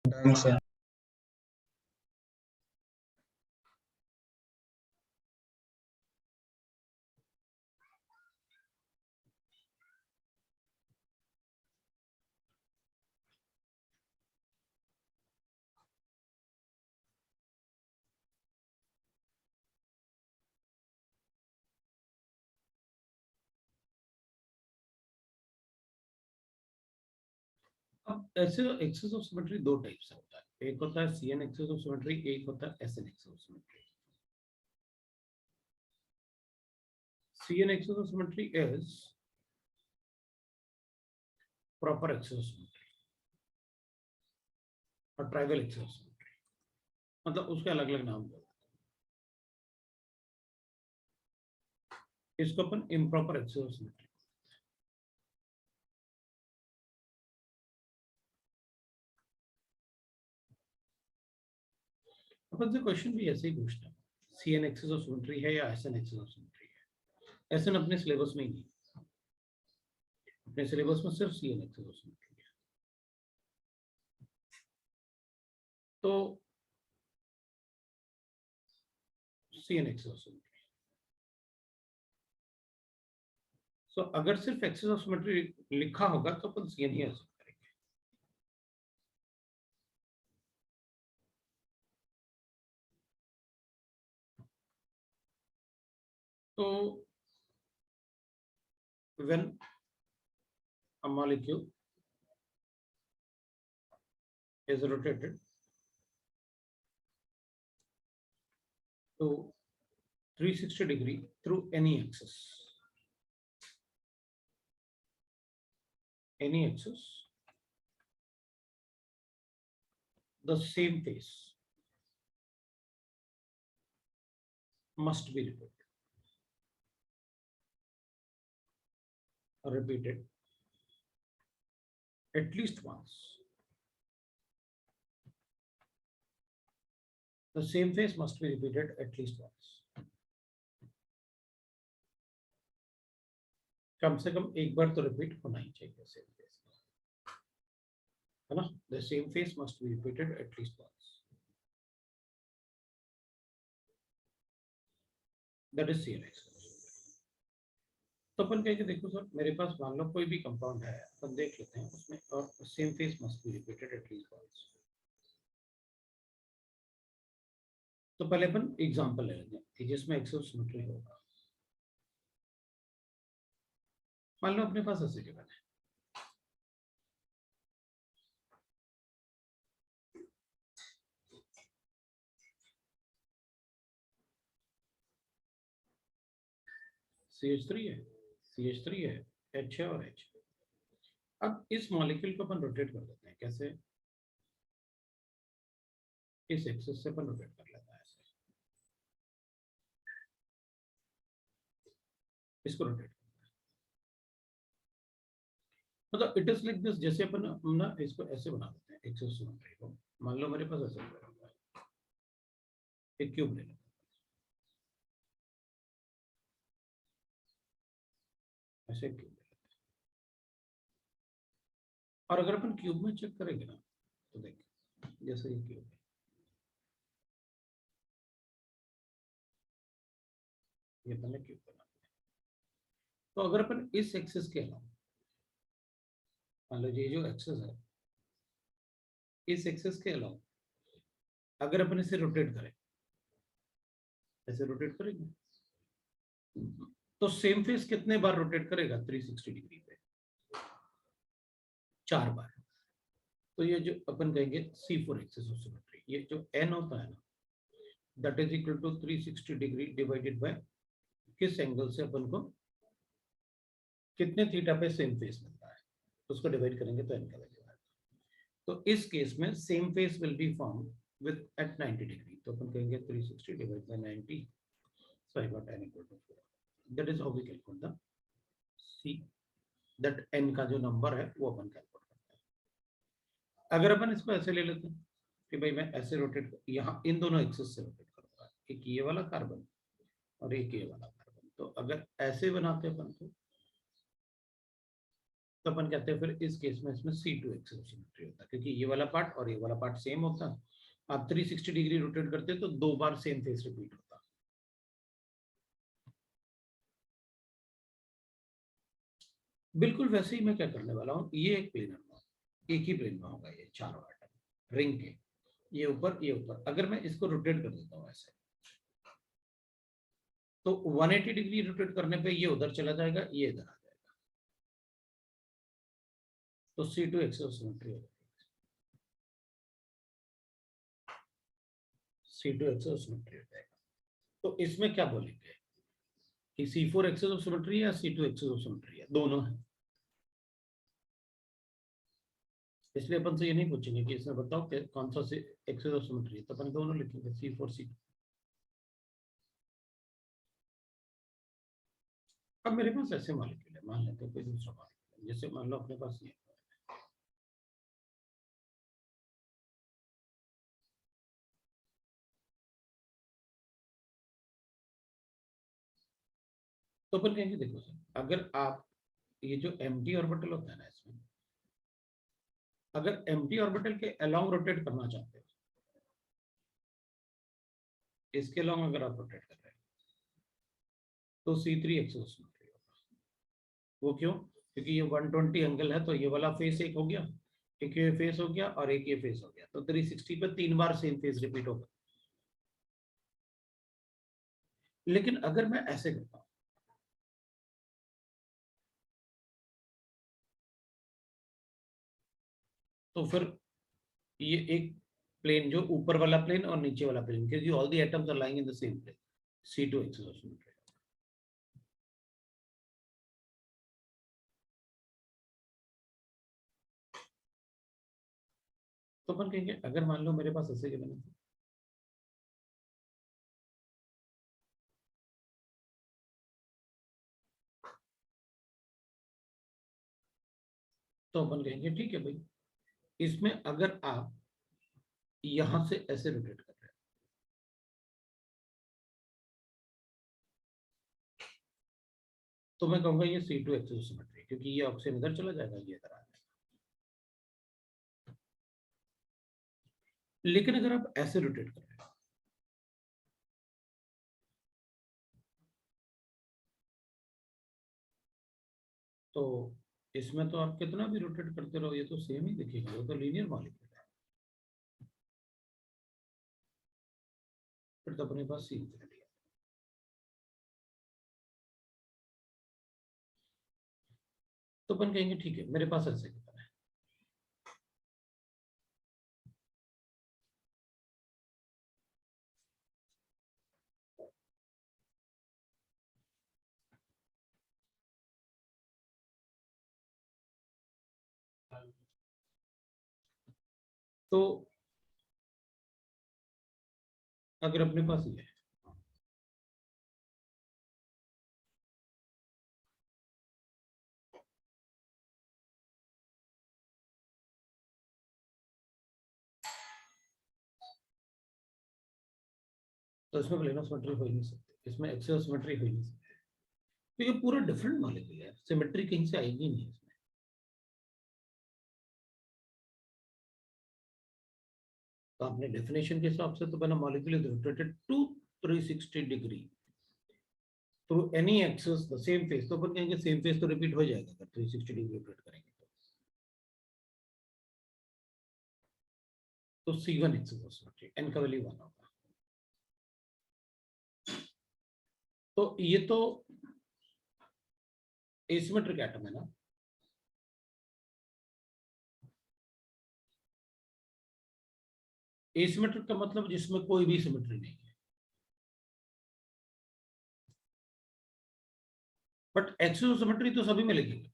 C: Done sir.
A: अब ऐसे एक्सेस ऑफ सिमेट्री दो टाइप से होता है, एक होता है CN एक्सेस ऑफ सिमेट्री, एक होता है SN axis of symmetry. CN axis of symmetry is proper axis of symmetry और ट्राइवल axis of symmetry, मतलब उसके अलग अलग नाम होते हैं। इसको अपन इम्प्रॉपर axis of symmetry। अपन से क्वेश्चन भी ऐसे ही पूछते हैं, CN axis of symmetry है या SN axis of symmetry है। SN अपने सिलेबस में ही नहीं, अपने सिलेबस में सिर्फ CN axis of symmetry है। तो CN axis of symmetry, so अगर सिर्फ axis of symmetry लिखा होगा तो अपन CN ही ऐसे करेंगे। तो when a molecule is rotated to 360 degree through any axis, the same phase must be repeated at least once. The same phase must be repeated at least once. कम से कम एक बार तो repeat होना ही चाहिए सेम फेस, है ना। The same phase must be repeated at least once. That is CN axis. तो अपन कहेंगे देखो सर मेरे पास मान लो कोई भी कंपाउंड है, अपन देख लेते हैं उसमें, और same face must be repeated at least once. तो पहले अपन एग्जांपल ले लेते हैं कि जिसमें एक्सेस ऑफ सिमेट्री होगा। मान लो अपने पास ऐसे गिवन है, CH3 है, CH3 है, H है और H है। अब इस मॉलिक्यूल को अपन रोटेट कर देते हैं, कैसे, इस एक्सिस से अपन रोटेट कर लेता है ऐसे, इसको रोटेट करते हैं। मतलब इट इज लाइक दिस, जैसे अपन ना इसको ऐसे बना देते हैं एक्सिस ऑफ सिमेट्री को। मान लो मेरे पास ऐसे होगा, एक क्यूब ले लेते हैं ऐसे, क्यूब ले लेते हैं। और अगर अपन क्यूब में चेक करेंगे ना तो देखिए जैसे ये क्यूब है, ये पहले क्यूब बना दिया। तो अगर अपन इस एक्सिस के अलावा, मान लो ये जो एक्सिस है, इस एक्सिस के अलावा अगर अपन इसे रोटेट करें, ऐसे रोटेट करेंगे, तो सेम फेस कितने बार रोटेट करेगा, 360 डिग्री पे 4 बार। तो ये जो अपन कहेंगे C4 एक्सिस ऑफ सिमेट्री, ये जो n होता है ना, that is equal to 360 degree divided by किस एंगल से अपन को कितने थीटा पे सेम फेस मिलता है, उसको डिवाइड करेंगे तो n का वैल्यू आएगा। तो इस केस में same face will be form with at 90 degree, तो अपन कहेंगे 360 divide by 90, so I got n equal to 4. That is how we calculate the C, that n का जो नंबर है वो अपन कैलकुलेट करते हैं। अगर अपन इसको ऐसे ले लेते हैं कि भाई मैं ऐसे रोटेट, यहाँ इन दोनों एक्सिस से रोटेट करूंगा, एक ये वाला कार्बन और एक ये वाला कार्बन, तो अगर ऐसे बनाते अपन तो अपन कहते हैं फिर इस केस में इसमें C2 एक्सिस ऑफ सिमेट्री होता है, क्योंकि ये वाला पार्ट और ये वाला पार्ट सेम होता है। आप 360 डिग्री रोटेट करते हैं तो 2 बार सेम फेस रिपीट होता है। बिल्कुल वैसे ही मैं क्या करने वाला हूँ, ये एक प्लेनर में, एक ही प्लेन में होगा ये चारों आइटम रिंग के, ये ऊपर ये ऊपर। अगर मैं इसको रोटेट कर देता हूँ ऐसे, तो 180 डिग्री रोटेट करने पे ये उधर चला जाएगा, ये इधर आ जाएगा। तो C2 एक्सोसिमेट्री हो जाएगा, C2 एक्सोसिमेट्री हो जाएगा। तो इसमें क्या बोलेंगे कि C4 एक्सेस ऑफ सिमेट्री है या C2 एक्सेस ऑफ सिमेट्री है, दोनों है। इसलिए अपन से ये नहीं पूछेंगे कि इसमें बताओ कि कौन सा एक्सेस ऑफ सिमेट्री है, तो अपन दोनों लिखेंगे C4 C2। अब मेरे पास ऐसे मॉलिक्यूल है, मान लेते हैं कोई दूसरा मॉलिक्यूल, जैसे मान लो अपने पास ये, तो अपन कहेंगे देखो सर, अगर आप ये जो एम्प्टी ऑर्बिटल होता है ना, इसमें अगर एम्प्टी ऑर्बिटल के अलोंग रोटेट करना चाहते हो, इसके अलोंग अगर आप रोटेट कर रहे हैं, तो C3 एक्सेस सिमेट्री होगा। वो क्यों? क्योंकि ये 120 एंगल है, तो ये वाला फेस एक हो गया, एक ये फेस हो गया और एक ये फेस हो गया, तो 360 पे 3 बार सेम फेस रिपीट होगा। लेकिन अगर मैं ऐसे करता हूं, तो फिर ये एक प्लेन, जो ऊपर वाला प्लेन और नीचे वाला प्लेन, क्योंकि all the atoms are lying in the same plane, C2 axis of symmetry. तो अपन कहेंगे अगर मान लो मेरे पास ऐसे गिवन है, तो अपन कहेंगे ठीक है भाई, इसमें अगर आप यहां से ऐसे रोटेट कर रहे हैं, तो मैं कहूंगा ये C2 एक्सेस ऑफ सिमेट्री, क्योंकि ये ऑक्सीजन इधर चला जाएगा, ये इधर आ जाएगा। लेकिन अगर आप ऐसे रोटेट कर रहे हैं, तो इसमें तो आप कितना भी रोटेट करते रहो, ये तो सेम ही दिखेगा, वो तो लीनियर मॉलिक्यूल है। फिर तो अपने पास C इंफिनिटी है। तो अपन कहेंगे ठीक है, मेरे पास ऐसे कितना है, तो अगर अपने पास ये है, तो इसमें प्लेनो सिमेट्री हो ही नहीं सकती, इसमें एक्सियल सिमेट्री हो ही नहीं सकती, तो ये पूरा डिफरेंट मॉलिक्यूल है, सिमेट्री कहीं से आएगी नहीं इसमें। तो आपने डेफिनेशन के हिसाब से तो बना molecule is rotated to 360 degree through any axis the same face, तो अपन कहेंगे सेम फेस तो रिपीट हो जाएगा अगर 360 डिग्री रोटेट करेंगे तो C1 axis of symmetry, n का वैल्यू 1 होगा। तो ये तो एसिमेट्रिक एटम है ना, एसिमेट्रिक का मतलब जिसमें कोई भी सिमेट्री नहीं है, बट एक्सिस ऑफ सिमेट्री तो सभी में लिखेंगे।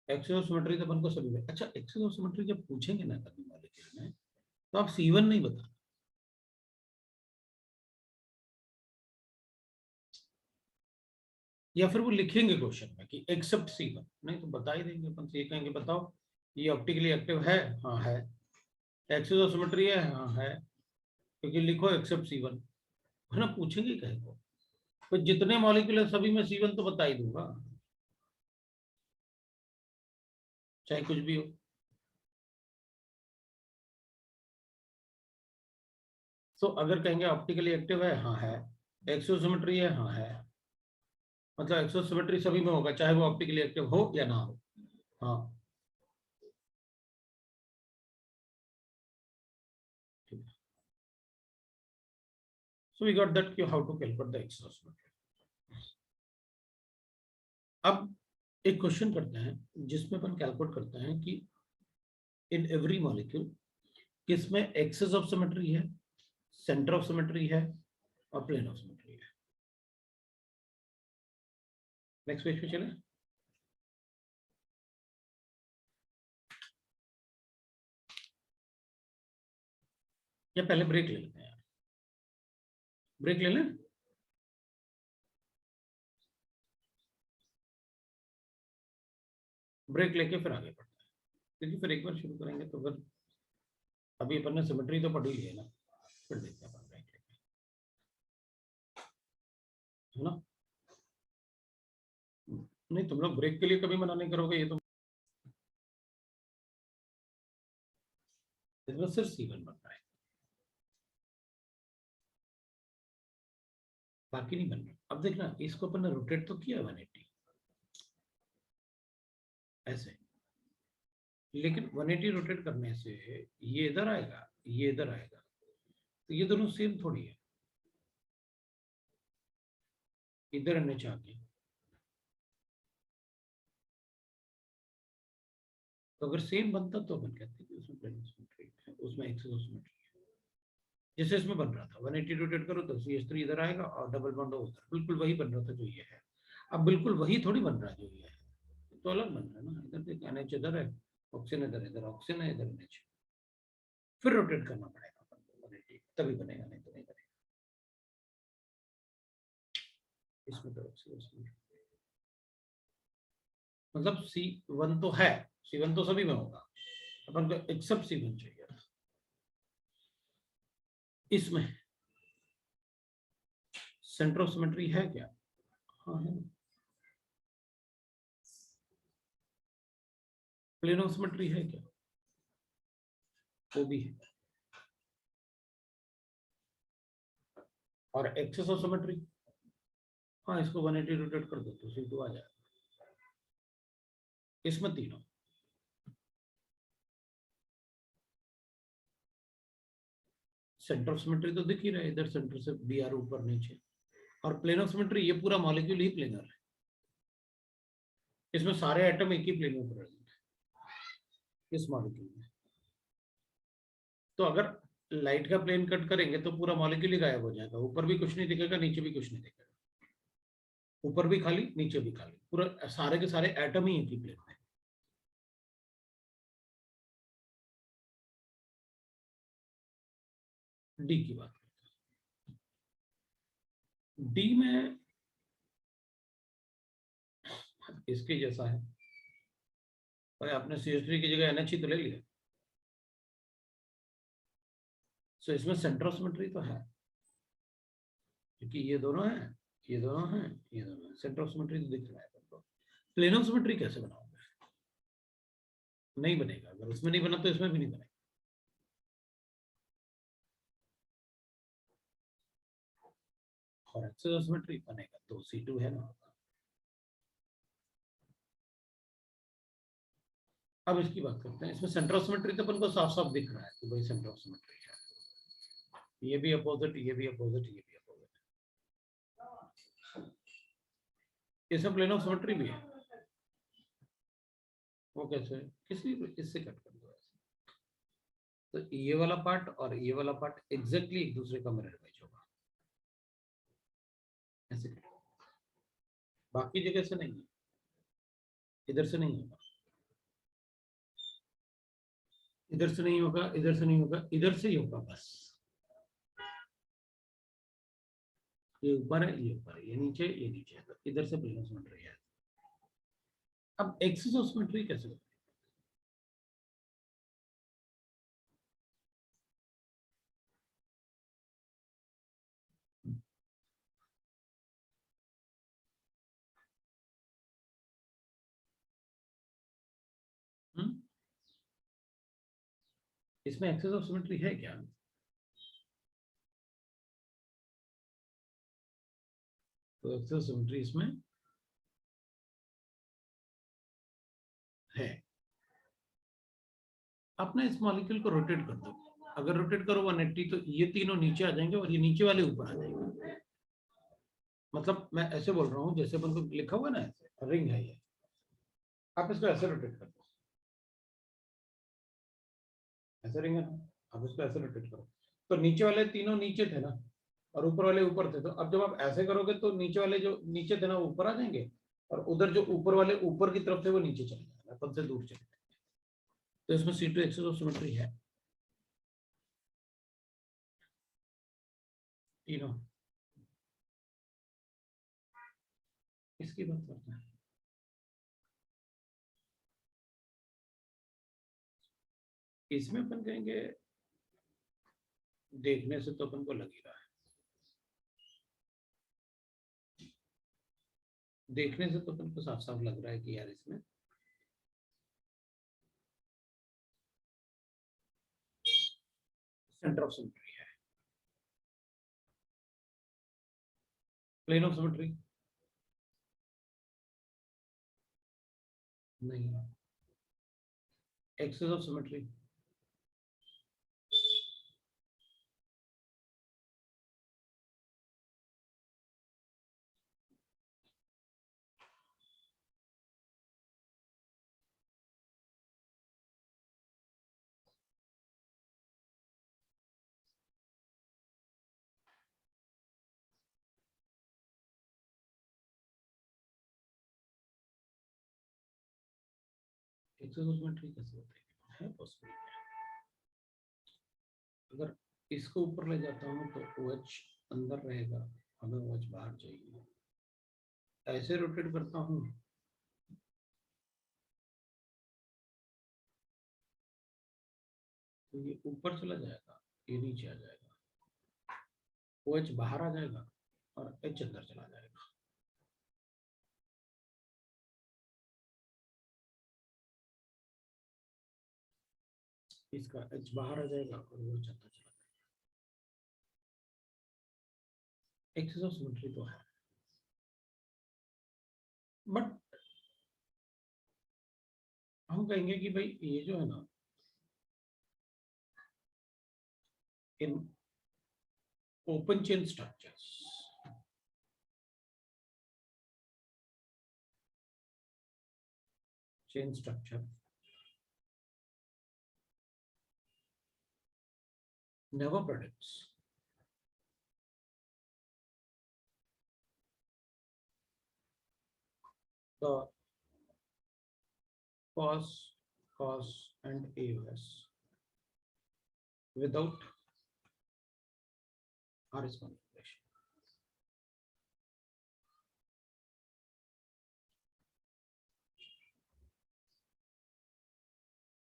A: एक्सिस ऑफ सिमेट्री तो अपन को सभी में, अच्छा एक्सिस ऑफ सिमेट्री जब पूछेंगे ना करने वाले केस में, तो आप C1 नहीं बता, या फिर वो लिखेंगे क्वेश्चन में कि एक्सेप्ट C1, नहीं तो बता ही देंगे अपन से, ये कहेंगे बताओ ये ऑप्टिकली एक्टिव है, हाँ है, एक्सिस ऑफ सिमेट्री है, हाँ है, क्योंकि लिखो एक्सेप्ट C1, है ना, पूछेंगे कहे को, तो जितने मॉलिक्यूल है सभी में C1 तो बता ही दूंगा, चाहे कुछ भी हो। तो अगर कहेंगे ऑप्टिकली एक्टिव है, हाँ है, एक्सोसिमेट्री है, हाँ है, मतलब एक्सोसिमेट्री सभी में होगा, चाहे वो ऑप्टिकली एक्टिव हो या ना हो, हाँ ठीक है। So we got that how to calculate the exosymmetry. अब एक क्वेश्चन करते हैं जिसमें अपन कैलकुलेट करते हैं कि इन एवरी मॉलिक्यूल किसमें एक्सेस ऑफ सिमेट्री है, सेंटर ऑफ सिमेट्री है और प्लेन ऑफ सिमेट्री है। नेक्स्ट पेज पे चले। या पहले ब्रेक ले लेते हैं यार, ब्रेक ले लें। ब्रेक लेके फिर आगे बढ़ते हैं, क्योंकि फिर एक बार शुरू करेंगे तो फिर अभी अपन ने सिमेट्री तो पढ़ी ली है ना, फिर देखते हैं अपन ब्रेक लेके, है ना। नहीं, तुम लोग ब्रेक के लिए कभी मना नहीं करोगे, ये तो इसमें सिर्फ C1 बन रहा है, बाकी नहीं बन रहा। अब देखना, इसको अपन ने रोटेट तो किया 180 ऐसे, लेकिन 180 रोटेट करने से ये इधर आएगा, ये इधर आएगा, तो ये दोनों सेम थोड़ी है। इधर नीचे आके तो अगर सेम बनता तो अपन कहते हैं कि उसमें प्लेन ऑफ सिमेट्री है, उसमें एक्सेस ऑफ सिमेट्री है। जैसे इसमें बन रहा था 180 रोटेट करो तो CH3 इधर आएगा और डबल बॉन्ड उधर, बिल्कुल वही बन रहा था जो ये है। अब बिल्कुल वही थोड़ी बन रहा है जो ये है, तो अलग बन रहा है ना। इधर देख NH इधर है, ऑक्सीजन इधर, इधर ऑक्सीजन है, इधर NH, फिर रोटेट करना पड़ेगा अपन को 180, तभी बनेगा, नहीं तो नहीं बनेगा। इसमें तो मतलब C1 तो है, C1 तो सभी में होगा, अपन को एक्सेप्ट C1 चाहिए। इसमें सेंटर ऑफ सिमेट्री है क्या? हाँ है। प्लेन ऑफ सिमेट्री है क्या? वो भी है। और एक्सेस ऑफ सिमेट्री, हाँ इसको 180 रोटेट कर दो तो C2 आ जाएगा। इसमें तीनों सेंटर ऑफ सिमेट्री तो दिख ही रहा है, इधर सेंटर से Br ऊपर नीचे, और प्लेन ऑफ सिमेट्री ये पूरा मॉलिक्यूल ही प्लेनर है, इसमें सारे एटम एक ही प्लेन में प्रेजेंट है इस मॉलिक्यूल में। तो अगर लाइट का प्लेन कट करेंगे तो पूरा मॉलिक्यूल ही गायब हो जाएगा, ऊपर भी कुछ नहीं दिखेगा, नीचे भी कुछ नहीं दिखेगा, ऊपर भी खाली नीचे भी खाली, पूरा सारे के सारे एटम ही एक ही प्लेन में। डी की बात करते हैं, डी में इसके जैसा है भाई, आपने CH3 की जगह NH तो ले लिया, तो इसमें सेंटर ऑफ सिमेट्री तो है, क्योंकि ये दोनों है, ये दोनों है, ये दोनों है, सेंटर ऑफ सिमेट्री तो दिख रहा है। प्लेन ऑफ सिमेट्री कैसे बनाओगे? नहीं बनेगा, अगर उसमें नहीं बना तो इसमें भी नहीं बनेगा। और एक्सेस ऑफ सिमेट्री बनेगा तो C2 है ना। अब इसकी बात करते हैं, इसमें सेंटर ऑफ सिमेट्री तो अपन को साफ साफ दिख रहा है कि भाई सेंटर ऑफ सिमेट्री है, ये भी अपोजिट, ये भी अपोजिट, ये भी अपोजिट। इसमें प्लेन ऑफ सिमेट्री भी है, वो कैसे? किसी इससे कट कर दो ऐसे, तो ये वाला पार्ट और ये वाला पार्ट एग्जैक्टली एक दूसरे का मिरर इमेज होगा, ऐसे कट। बाकी जगह से नहीं है, इधर से नहीं होगा, इधर से नहीं होगा, इधर से नहीं होगा, इधर से ही होगा बस। ये ऊपर है, ये ऊपर है, ये नीचे, ये नीचे है, तो इधर से प्लेन ऑफ सिमेट्री है। अब एक्सिस ऑफ सिमेट्री कैसे होती है? इसमें एक्सेस ऑफ सिमेट्री है क्या? तो एक्सेस ऑफ सिमेट्री इसमें है। आपने इस मॉलिक्यूल को रोटेट कर दो, अगर रोटेट करो 180 तो ये तीनों नीचे आ जाएंगे और ये नीचे वाले ऊपर आ जाएंगे। मतलब मैं ऐसे बोल रहा हूँ जैसे अपन को लिखा हुआ है ना, ऐसे रिंग है ये, आप इसको ऐसे रोटेट कर दो, ऐसे रिंग है ना, आप इसको ऐसे रोटेट करो, तो नीचे वाले तीनों नीचे थे ना और ऊपर वाले ऊपर थे, तो अब जब आप ऐसे करोगे तो नीचे वाले जो नीचे थे ना वो ऊपर आ जाएंगे, और उधर जो ऊपर वाले ऊपर की तरफ थे वो नीचे चले जाएंगे, अपन से दूर चले जाएंगे। तो इसमें C2 एक्सिस ऑफ सिमेट्री है तीनों। इसकी बात करते हैं, इसमें अपन कहेंगे देखने से तो अपन को लग ही रहा है, देखने से तो अपन को साफ साफ लग रहा है कि यार इसमें सेंटर ऑफ सिमेट्री है। प्लेन ऑफ सिमेट्री नहीं, axis of symmetry axis of symmetry कैसे होता है पॉसिबल। अगर इसको ऊपर ले जाता हूँ तो OH अंदर रहेगा, हमें OH बाहर चाहिए, ऐसे रोटेट करता हूँ तो ये ऊपर चला जाएगा, ये नीचे आ जाएगा, OH बाहर आ जाएगा और H अंदर चला जाएगा। इसका H बाहर आ जाएगा और वो अंदर चला जाएगा। एक्सिस ऑफ सिमेट्री तो है, बट हम कहेंगे कि भाई ये जो है ना, in open chain structures, chain structure never predicts the cos and AOS without RS configuration.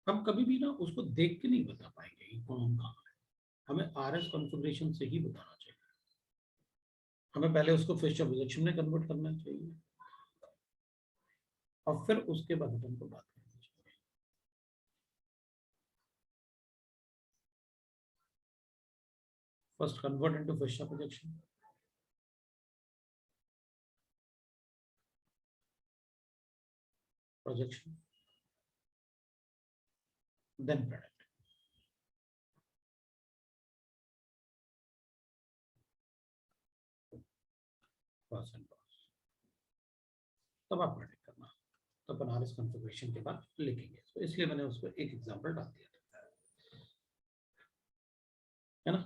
A: हम कभी भी ना उसको देख के नहीं बता पाएंगे कि कौन कहाँ है, हमें RS कॉन्फ़िगरेशन से ही बताना चाहिए, हमें पहले उसको फिशर प्रोजेक्शन में कन्वर्ट करना चाहिए और फिर उसके बाद अपन को बात करनी चाहिए। First convert into Fisher projection, projection, then predict. Cos and cos, तब आप predict करना, तो अपन RS कॉन्फ़िगरेशन के बाद लिखेंगे, तो इसलिए मैंने उसको एक एग्जांपल डाल दिया था, है ना।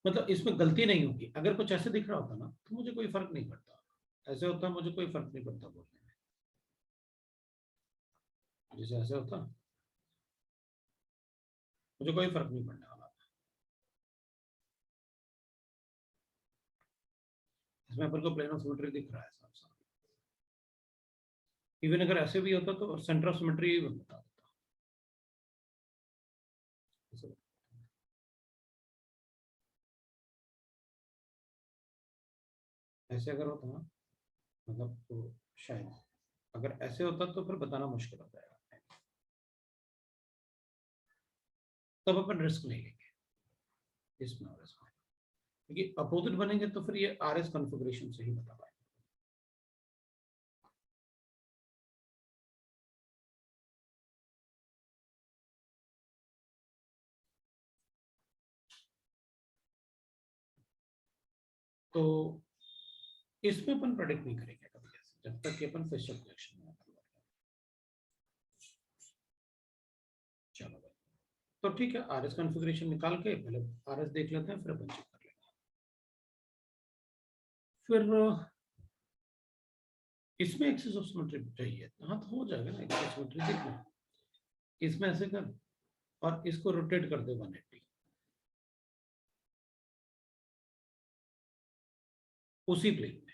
A: मतलब इसमें गलती नहीं होगी, अगर कुछ ऐसे दिख रहा होता ना तो मुझे कोई फर्क नहीं पड़ता, ऐसे होता मुझे कोई फर्क नहीं पड़ता बोलने में, जैसे ऐसे होता मुझे कोई फर्क नहीं पड़ने वाला। इसमें अपन को प्लेन ऑफ सिमेट्री दिख रहा है साफ साफ, इवन अगर ऐसे भी होता तो सेंटर ऑफ सिमेट्री बता देता। ऐसे अगर होता ना, मतलब तो शायद, अगर ऐसे होता तो फिर बताना मुश्किल हो जाएगा, तब अपन रिस्क नहीं लेंगे इसमें, रिस्क क्योंकि अपोजिट बनेंगे तो फिर ये RS कॉन्फ़िगरेशन से ही बता पाएंगे। तो इसमें अपन प्रेडिक्ट नहीं करेंगे कभी ऐसे, जब तक कि अपन फिशर कलेक्शन में अपन करते हैं। चलो भाई, तो ठीक है, आरएस कॉन्फ़िगरेशन निकाल के पहले आरएस देख लेते हैं, फिर अपन चेक कर लेंगे। फिर इसमें एक्सेस ऑफ सिमेट्री चाहिए, हाँ तो हो जाएगा ना एक्सेस सिमेट्री। देखना, इसमें ऐसे कर और इसको रोटेट कर दे 180, उसी प्लेन में।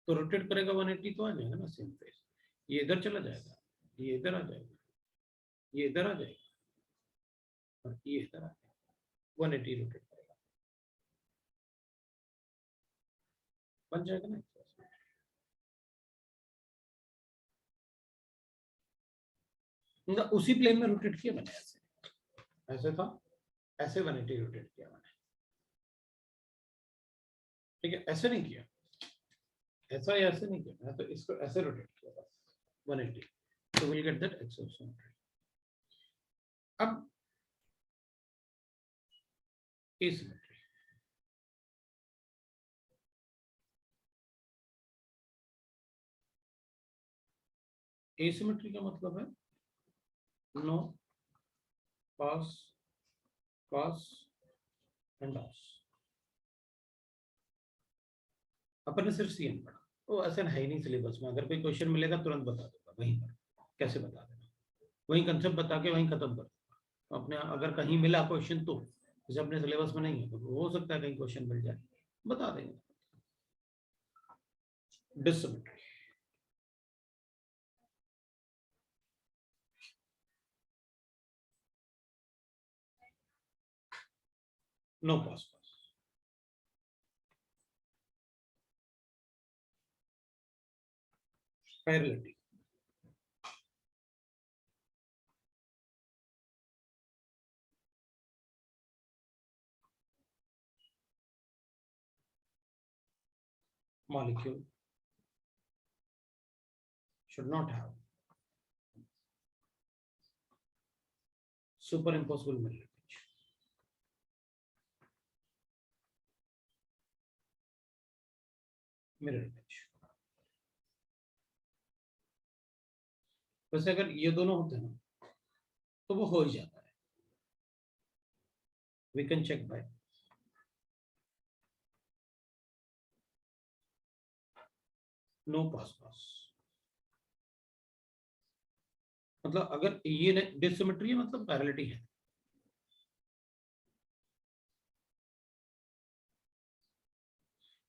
A: तो रोटेट करेगा 180 तो आ जाएगा ना सेम फेस। ये इधर चला जाएगा, ये इधर आ जाएगा, ये इधर आ जाएगा और ये इधर आ जाएगा, 180 रोटेट करेगा, बन जाएगा ना। मतलब उसी प्लेन में रोटेट किया मैंने, ऐसे ऐसे था, ऐसे 180 रोटेट किया मैंने, ठीक है। ऐसे नहीं किया, ऐसा या ऐसे नहीं किया, मैं तो इसको ऐसे रोटेट किया बस 180, तो will get that axis of symmetry. अब एसिमेट्री, एसिमेट्री का मतलब है no pass pass and loss. अपन ने सिर्फ सीएन पढ़ा, वो ऐसा है ही नहीं सिलेबस में। अगर कोई क्वेश्चन मिलेगा तुरंत बता दूंगा वहीं पर, कैसे बता देना, वहीं कंसेप्ट बता के वहीं खत्म कर दूंगा। तो अपने अगर कहीं मिला क्वेश्चन तो जैसे अपने सिलेबस में नहीं है, तो हो सकता है कहीं क्वेश्चन मिल जाए, बता देंगे। Dissymmetry, no pass pass, parallelity, molecule should not have superimposable mirror image. Mirror image, वैसे अगर ये दोनों होते हैं ना तो वो हो ही जाता है। We can check by no pass pass। मतलब अगर ये डिसिमेट्री है मतलब पैरेललिटी है,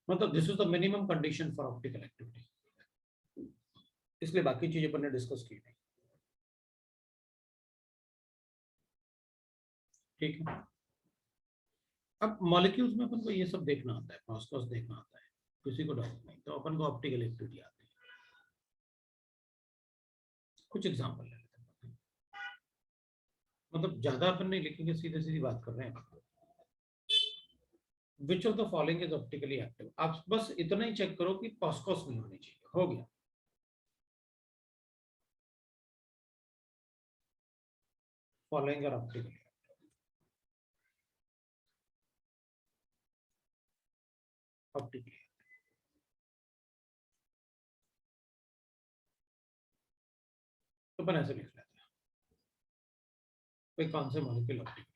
A: मतलब this is the minimum condition for optical activity, इसलिए बाकी चीजें अपन ने डिस्कस की नहीं, ठीक है। अब मॉलिक्यूल्स में अपन को ये सब देखना आता है, पास पास देखना आता है, किसी को डाउट नहीं, तो अपन को ऑप्टिकल एक्टिविटी आती है। कुछ एग्जांपल ले लेते हैं, मतलब ज्यादा अपन नहीं लिखेंगे, सीधे सीधी बात कर रहे हैं। Which of the following is optically active, आप बस इतना ही चेक करो कि पॉस्कॉस नहीं होनी चाहिए, हो गया। फॉलोइंग आर ऑप्टिकली, ऑप्टिकली, तो अपन ऐसे लिख लेते हैं, कोई कौन से मॉलिक्यूल ऑप्टिकली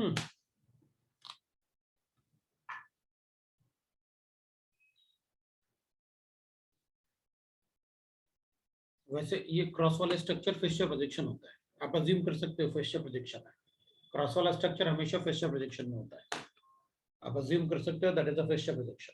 A: हम्म, वैसे ये क्रॉस वाला स्ट्रक्चर फिशर प्रोजेक्शन होता है, आप अज्यूम कर सकते हो फिशर प्रोजेक्शन है। क्रॉस वाला स्ट्रक्चर हमेशा फिशर प्रोजेक्शन में होता है, आप अज्यूम कर सकते हो that is a Fisher projection.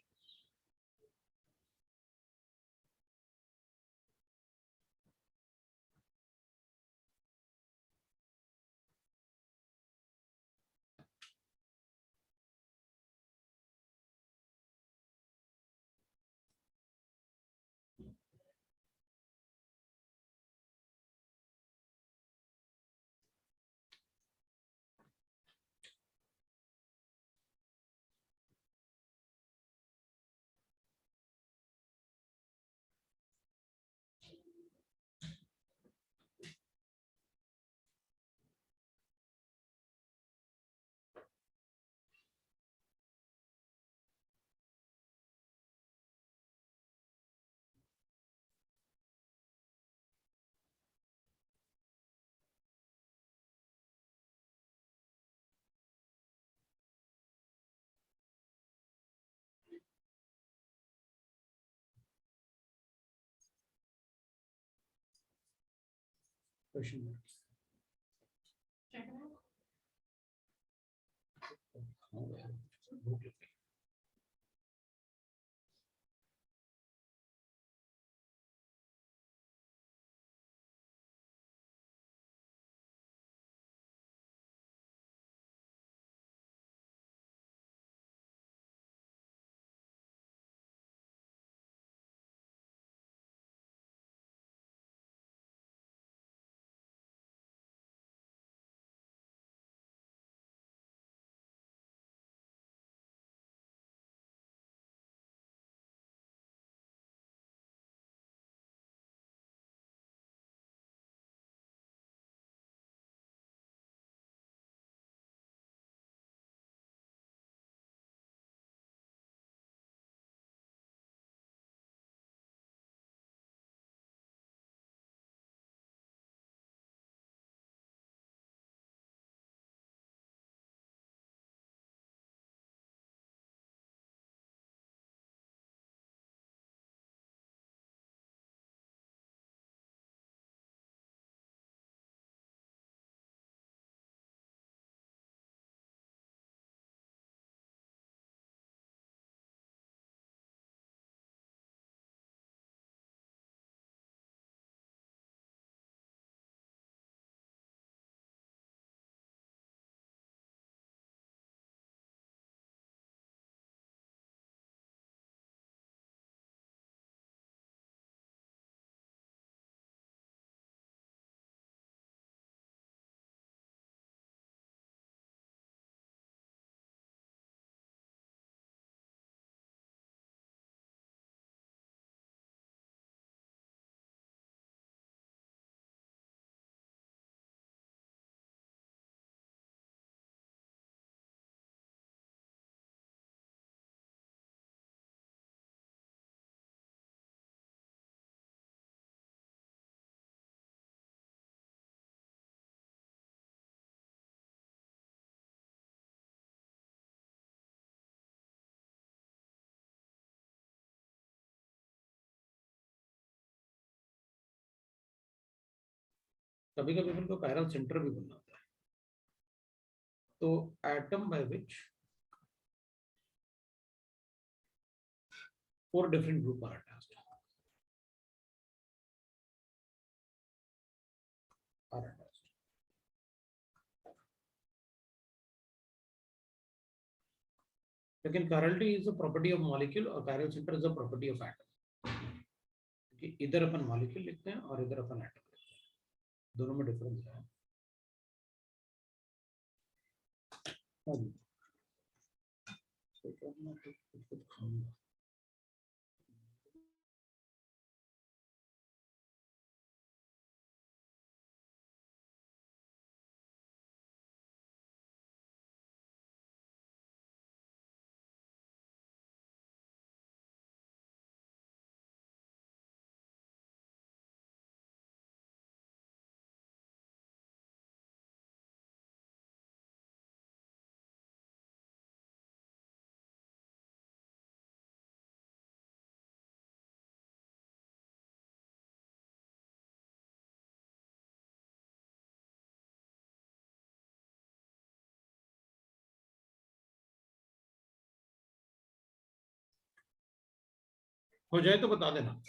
A: Question mark. भूख लग गई। कभी कभी उनको कायरल सेंटर भी बनना होता है। तो atom by which 4 different group are attached. Are attached. लेकिन chirality is a property of molecule और chiral center is a property of atom. कि इधर अपन मॉलिक्यूल लिखते हैं और इधर अपन एटम लिखते हैं, दोनों में डिफरेंस है। हाँ जी। तो मैं कुछ खाऊंगा। हो जाए तो बता देना।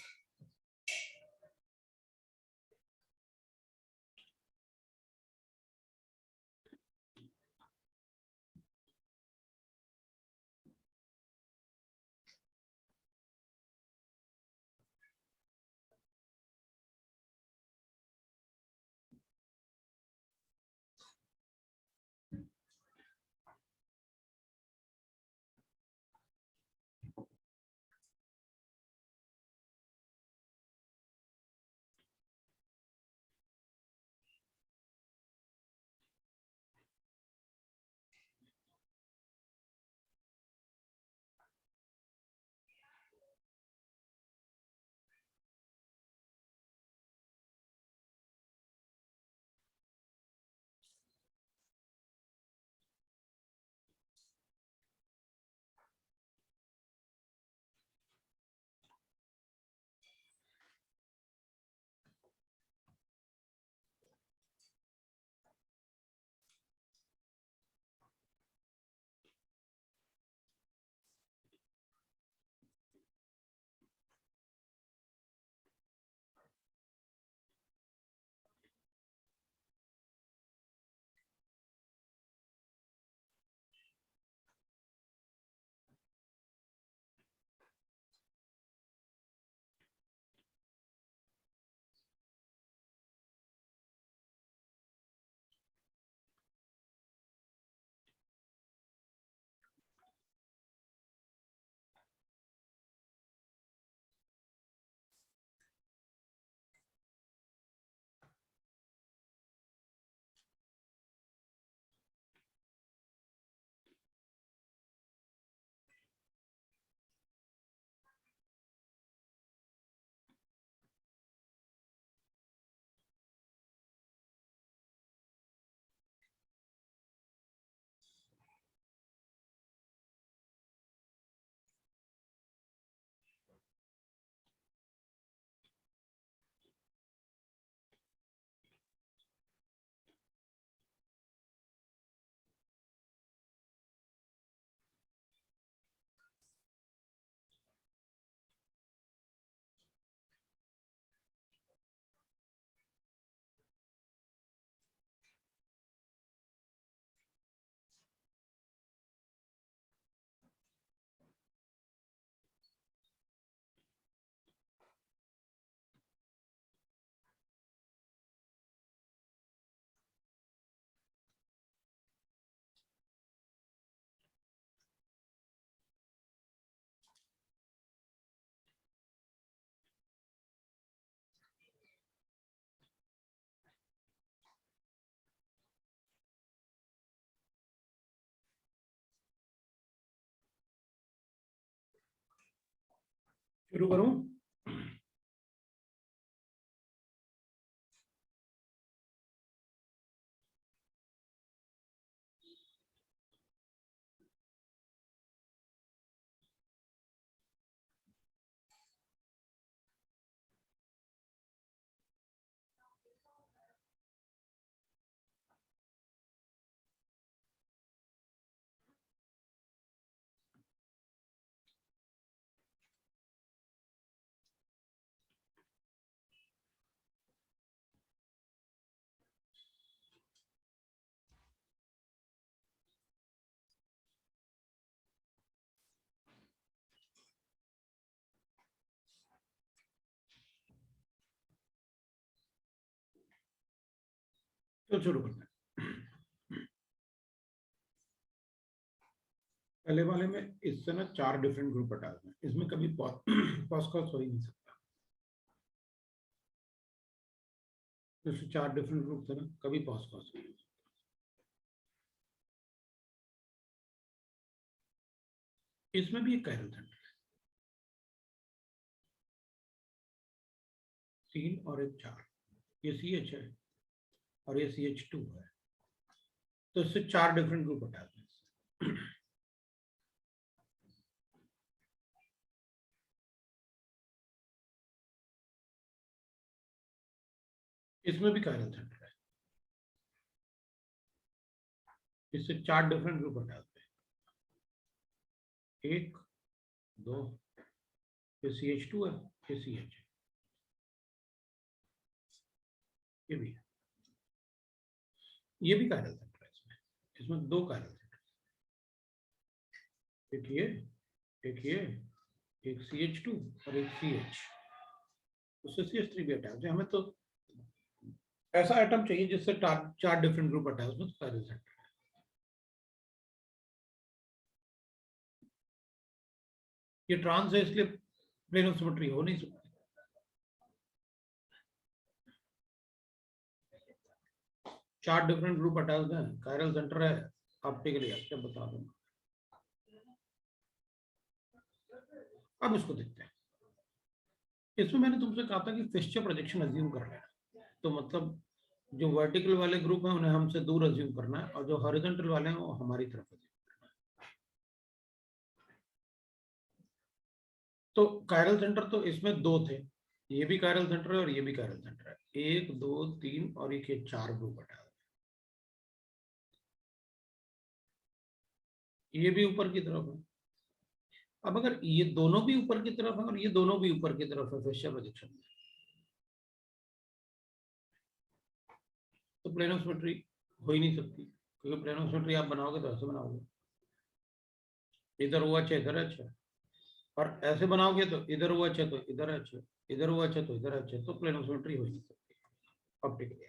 A: शुरू करूं? तो शुरू करते हैं। पहले वाले में इससे ना 4 डिफरेंट ग्रुप हटा दें, इसमें कभी पॉडकास्ट हो ही नहीं सकता। जैसे 4 डिफरेंट ग्रुप थे ना, कभी पॉडकास्ट नहीं हो सकता। इसमें भी एक कायरल सेंटर है, 3 और एक 4, ये CH है और ये CH2 है, तो इससे 4 डिफरेंट ग्रुप हटा दें। इसमें भी कायरल सेंटर है, इससे 4 डिफरेंट ग्रुप हटा दें। 1 2 ये CH2 है, ये CH है, ये भी है, ये भी कायरल सेंटर है इसमें। इसमें दो कायरल सेंटर, एक ये, एक ये, एक CH2 और एक CH, उससे CH3 भी हटा है। हमें तो ऐसा आइटम चाहिए जिससे चार डिफरेंट ग्रुप हटाए, उसमें कायरल सेंटर है। ये ट्रांस है इसलिए प्लेन ऑफ सिमेट्री हो नहीं सकती। चार डिफरेंट ग्रुप अटैच्ड हैं, कायरल सेंटर है, ऑप्टिकली एक्टिव बता दूंगा। अब इसको देखते हैं। इसमें मैंने तुमसे कहा था कि फिक्सचर प्रोजेक्शन अज्यूम कर लेना, तो मतलब जो वर्टिकल वाले ग्रुप हैं उन्हें हमसे दूर अज्यूम करना है और जो हॉरिजॉन्टल वाले हैं वो हमारी तरफ अज्यूम करना है। तो कायरल सेंटर तो इसमें दो थे, ये भी कायरल सेंटर है और ये भी कायरल सेंटर है, 1 2 3 और एक ये 4 ग्रुप हटा, ये भी ऊपर की तरफ है। अब अगर ये दोनों भी ऊपर की तरफ है और ये दोनों भी ऊपर की तरफ है फिक्सचर प्रोजेक्शन में, तो प्लेन ऑफ सिमेट्री हो ही नहीं सकती, क्योंकि प्लेन ऑफ सिमेट्री आप बनाओगे तो ऐसे बनाओगे, इधर हुआ अच्छा इधर अच्छा, और ऐसे बनाओगे तो इधर हुआ अच्छा तो इधर अच्छा, इधर हुआ अच्छा तो इधर अच्छा, तो प्लेन ऑफ सिमेट्री हो ही नहीं सकती ऑप्टिकली।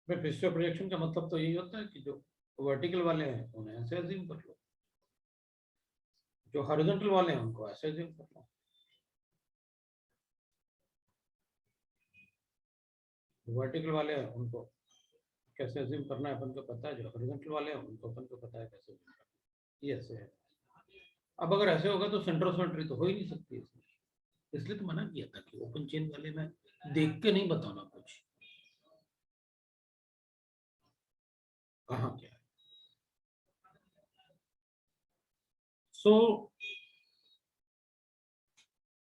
A: फिक्सचर प्रोजेक्शन का मतलब तो यही होता है कि जो वर्टिकल वाले हैं उन्हें ऐसे अज्यूम कर लो, जो हॉरिजॉन्टल वाले हैं उनको ऐसे अज्यूम कर लो। वर्टिकल वाले हैं उनको कैसे अज्यूम करना है अपन को पता है, जो हॉरिजॉन्टल वाले हैं उनको अपन को पता है कैसे अज्यूम करना है, ये ऐसे है। अब अगर ऐसे होगा तो सेंटर ऑफ सिमेट्री तो हो ही नहीं सकती इसमें, इसलिए तो मना किया था कि ओपन चेन वाले में देख के नहीं बताना कुछ कहाँ क्या है। सो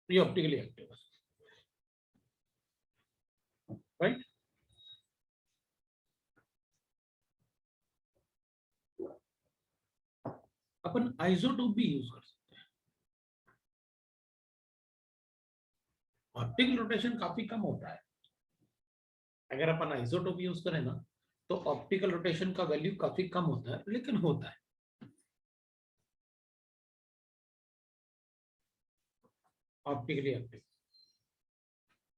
A: ये ऑप्टिकली एक्टिव है, राइट। अपन आइसोटोप भी यूज कर सकते हैं। ऑप्टिकल रोटेशन काफी कम होता है, अगर अपन आइसोटोप यूज करें ना तो ऑप्टिकल रोटेशन का वैल्यू काफी कम होता है, लेकिन होता है। ऑप्टिकली एक्टिव,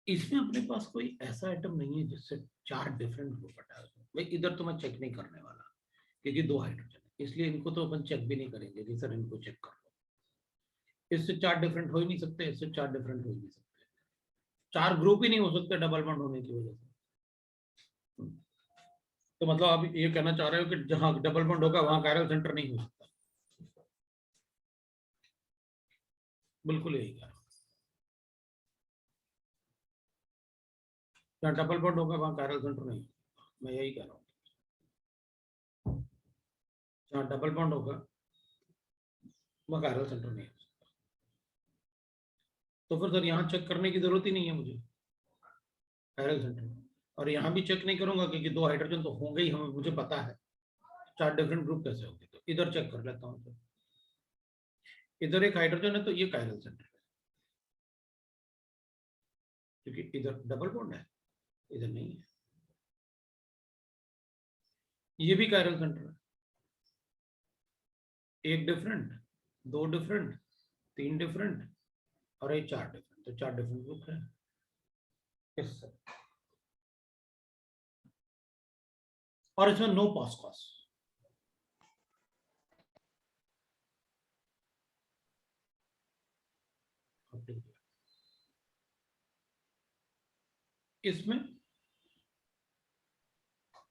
A: इसमें अपने पास कोई ऐसा आइटम नहीं है जिससे चार डिफरेंट ग्रुप हटा दो। भाई इधर तो मैं चेक नहीं करने वाला क्योंकि दो हाइड्रोजन है, इसलिए इनको तो अपन चेक भी नहीं करेंगे कि सर इनको चेक कर लो, इससे चार डिफरेंट हो ही नहीं सकते, इससे चार डिफरेंट हो ही नहीं सकते, चार ग्रुप ही नहीं हो सकते डबल बॉन्ड होने की वजह से। तो मतलब आप ये कहना चाह रहे हो कि जहां डबल बॉन्ड होगा वहां कायरल सेंटर नहीं हो सकता? बिल्कुल यही कह रहा हूं, जहां डबल बॉन्ड होगा वहां कायरल सेंटर नहीं होगा, मैं यही कह रहा हूँ। जहां डबल बॉन्ड होगा वहां कायरल सेंटर नहीं हो सकता, तो फिर सर यहाँ चेक करने की जरूरत ही नहीं है मुझे कायरल सेंटर, और यहाँ भी चेक नहीं करूंगा क्योंकि दो हाइड्रोजन तो होंगे ही, हमें मुझे पता है चार डिफरेंट ग्रुप कैसे होंगे, तो इधर चेक कर लेता हूँ। इधर एक हाइड्रोजन है तो ये कायरल सेंटर है, क्योंकि इधर डबल बॉन्ड है इधर नहीं है। ये भी कायरल सेंटर है, एक डिफरेंट, दो डिफरेंट, तीन डिफरेंट और ये चार डिफरेंट, तो चार डिफरेंट ग्रुप है इससे, और इसमें नो पास कॉस। इसमें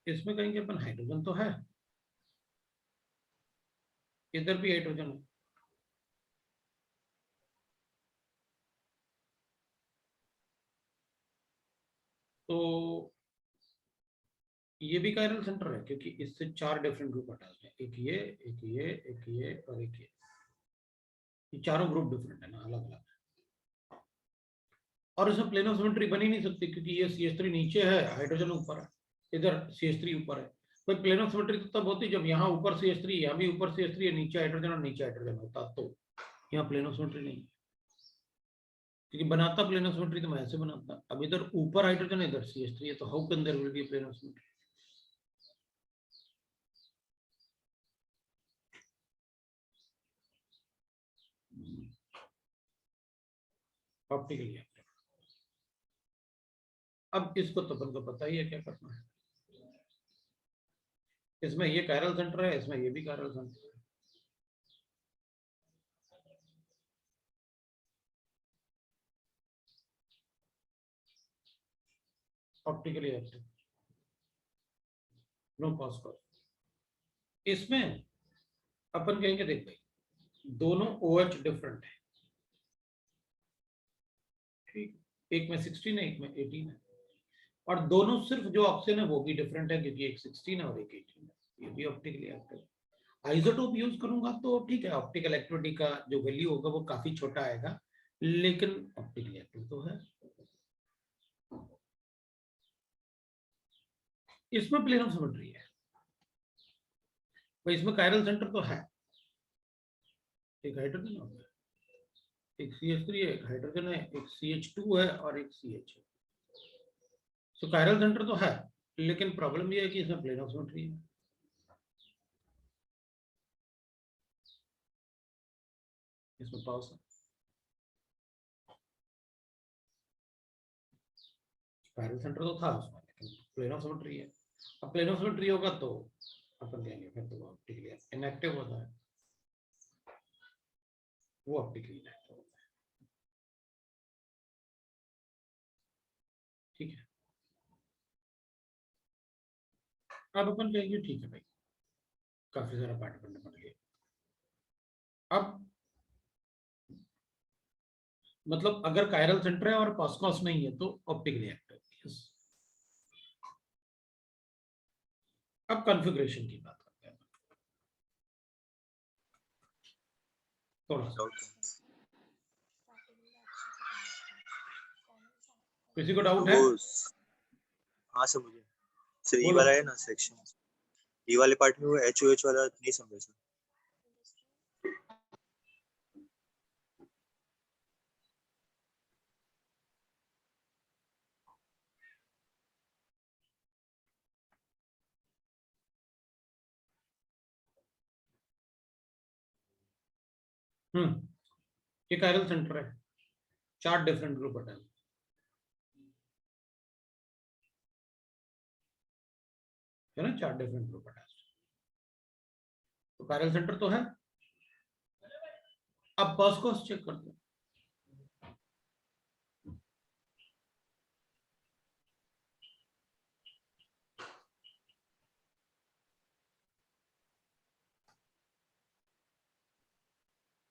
A: इसमें कहेंगे अपन हाइड्रोजन तो है, इधर भी हाइड्रोजन है, तो ये भी कायरल सेंटर है क्योंकि इससे चार डिफरेंट ग्रुप अटैच है, एक ये एक ये एक ये और एक ये चारों ग्रुप डिफरेंट है ना, अलग अलग। और इसमें प्लेन ऑफ सिमेट्री बन ही नहीं सकती क्योंकि ये CH3 नीचे है, हाइड्रोजन ऊपर है, इधर CH3 ऊपर है। तो प्लेन ऑफ सिमेट्री तो तब होती जब यहाँ ऊपर CH3 यहाँ भी ऊपर CH3 नीचे हाइड्रोजन और नीचे हाइड्रोजन होता, तो यहाँ प्लेन ऑफ सिमेट्री नहीं है, क्योंकि बनाता प्लेन ऑफ सिमेट्री तो मैं ऐसे बनाता। अब इधर ऊपर हाइड्रोजन इधर CH3 है, तो how can there will be plane of symmetry? Optically active. अब इसको तो अपन को पता ही है क्या करना है। इसमें ये कायरल सेंटर है, इसमें ये भी कायरल सेंटर है। ऑप्टिकली एक्टिव, नो पास कर। इसमें अपन कहेंगे देख भाई दोनों OH डिफरेंट है, ठीक, एक में 16 है, एक में 18 है, और दोनों सिर्फ जो ऑक्सीजन है वो भी डिफरेंट है, क्योंकि एक 16 है और एक 18 है। ये भी ऑप्टिकली एक्टिव। आइसोटोप यूज करूंगा तो ठीक है, ऑप्टिकल एक्टिविटी का जो वैल्यू होगा वो काफी छोटा आएगा, लेकिन ऑप्टिकली एक्टिव तो है। इसमें प्लेन ऑफ सिमेट्री है भाई, इसमें कायरल सेंटर तो है, एक हाइड्रोजन हो गया, एक CH3 है, एक हाइड्रोजन है, एक CH2 है और एक CH है। तो कायरल सेंटर तो है, लेकिन प्रॉब्लम ये है कि इसमें प्लेन ऑफ सिमेट्री है। इसमें पास है, कायरल सेंटर तो था उसमें, लेकिन प्लेन ऑफ सिमेट्री है। अब प्लेन ऑफ सिमेट्री होगा तो अपन कहेंगे फिर तो ऑप्टिकली इनएक्टिव होता है, वो ऑप्टिकली इनएक्टिव होता है। ठीक है, अब अपन कहेंगे ठीक है भाई, काफी सारा पार्ट अपन ने पढ़ लिया। अब मतलब अगर कायरल सेंटर है और पासकॉस नहीं है तो ऑप्टिकली एक्टिव। यस, अब कॉन्फ़िगरेशन की बात करते हैं थोड़ा सा। किसी को डाउट है?
D: वो हाँ सर, मुझे सर ये
A: बोलो।
D: वाला है ना सेक्शन, ये वाले पार्ट में वो HOH वाला नहीं समझा सर।
A: ये कायरल सेंटर है, 4 डिफरेंट ग्रुप अटैच है ना, 4 डिफरेंट ग्रुप अटैच, तो कायरल सेंटर तो है। अब पासकॉस चेक करते हैं।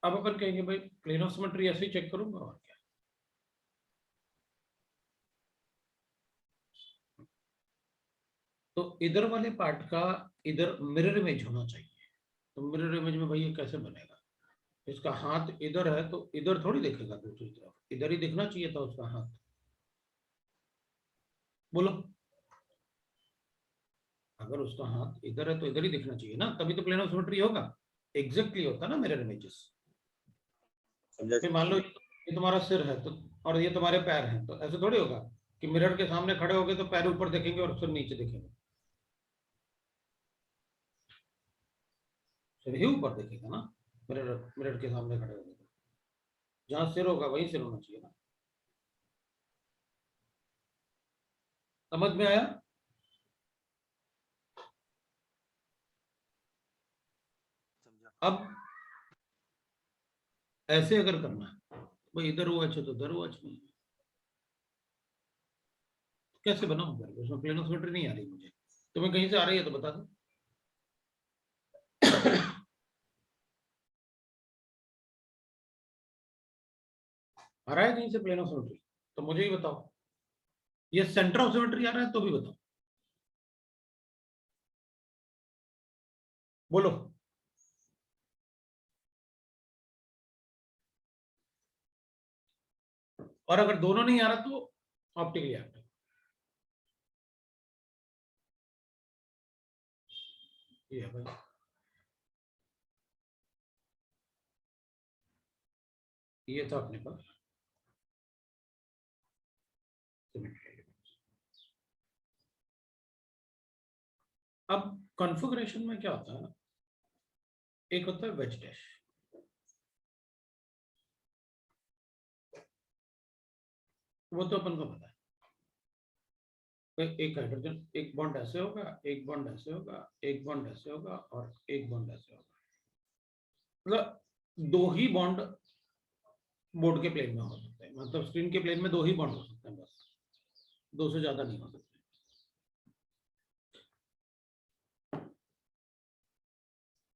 A: अब अपन कहेंगे भाई प्लेन ऑफ सिमेट्री ऐसे ही चेक करूंगा और क्या। तो इधर वाले पार्ट का इधर मिरर इमेज होना चाहिए। तो मिरर इमेज में भाई ये कैसे बनेगा? इसका हाथ इधर है तो इधर थोड़ी दिखेगा, दूसरी तरफ इधर ही दिखना चाहिए था उसका हाथ। बोलो, अगर उसका हाथ इधर है तो इधर ही दिखना चाहिए ना, तभी तो प्लेन ऑफ सिमेट्री होगा। एग्जैक्टली होता ना मिरर इमेजेस।
D: समझा
A: फिर
D: सर।
A: मान लो ये तुम्हारा सिर है तो, और ये तुम्हारे पैर हैं, तो ऐसे थोड़ी होगा कि मिरर के सामने खड़े होगे तो पैर ऊपर दिखेंगे और सिर नीचे दिखेंगे। सिर ही ऊपर दिखेगा ना, मिरर मिरर के सामने खड़े होगे तो जहां सिर होगा वहीं सिर होना चाहिए ना। समझ में आया?
D: समझा।
A: अब ऐसे अगर करना है भाई, इधर वो अच्छा तो उधर वो अच्छा नहीं, कैसे बनाऊं फिर? उसमें प्लेन ऑफ सिमेट्री नहीं आ रही मुझे। तुम्हें कहीं से आ रही है तो बता दो। आ रहा है कहीं से प्लेन ऑफ सिमेट्री तो मुझे ही बताओ। ये सेंटर ऑफ सिमेट्री आ रहा है तो भी बताओ, बोलो। और अगर दोनों नहीं आ रहा तो ऑप्टिकली एक्टिव। ये है भाई, ये था अपने पास सिमेट्री एलिमेंट्स। अब कॉन्फ़िगरेशन में क्या होता है, एक होता है वेज डैश, वो तो अपन को पता है, एक हाइड्रोजन, एक बॉन्ड ऐसे होगा, एक बॉन्ड ऐसे होगा, एक बॉन्ड ऐसे होगा और एक बॉन्ड ऐसे होगा, मतलब दो ही बॉन्ड बोर्ड के प्लेन में हो सकते हैं, मतलब स्क्रीन के प्लेन में दो ही बॉन्ड हो सकते हैं, बस दो से ज्यादा नहीं हो सकते।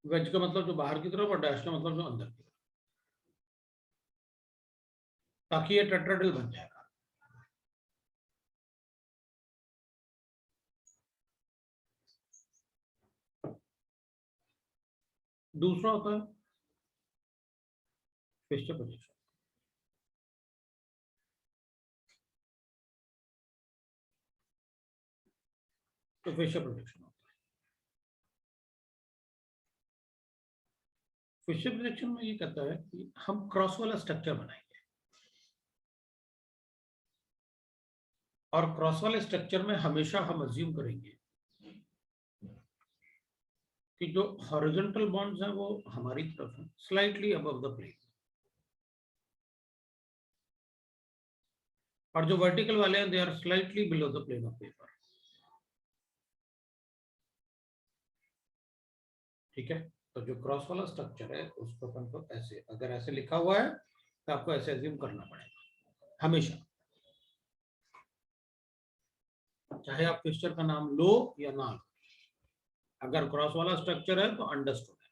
A: वेज का मतलब जो बाहर की तरफ और डैश का मतलब जो अंदर की तरफ, ताकि ये टेट्राहेड्रल बन जाएगा। दूसरा होता है फिशर प्रोजेक्शन। तो फिशर प्रोजेक्शन होता है, फिशर प्रोजेक्शन में ये कहता है कि हम क्रॉस वाला स्ट्रक्चर बनाएंगे, और क्रॉस वाले स्ट्रक्चर में हमेशा हम अज्यूम करेंगे कि जो हॉरिजॉन्टल बॉन्ड्स हैं वो हमारी तरफ हैं, स्लाइटली अबव द प्लेन, और जो वर्टिकल वाले हैं they are slightly below the plane of paper. ठीक है, तो जो क्रॉस वाला स्ट्रक्चर है उसको अपन को ऐसे, अगर ऐसे लिखा हुआ है तो आपको ऐसे अज्यूम करना पड़ेगा हमेशा, चाहे आप फिशर का नाम लो या ना लो, अगर क्रॉस वाला स्ट्रक्चर है तो अंडरस्टूड है।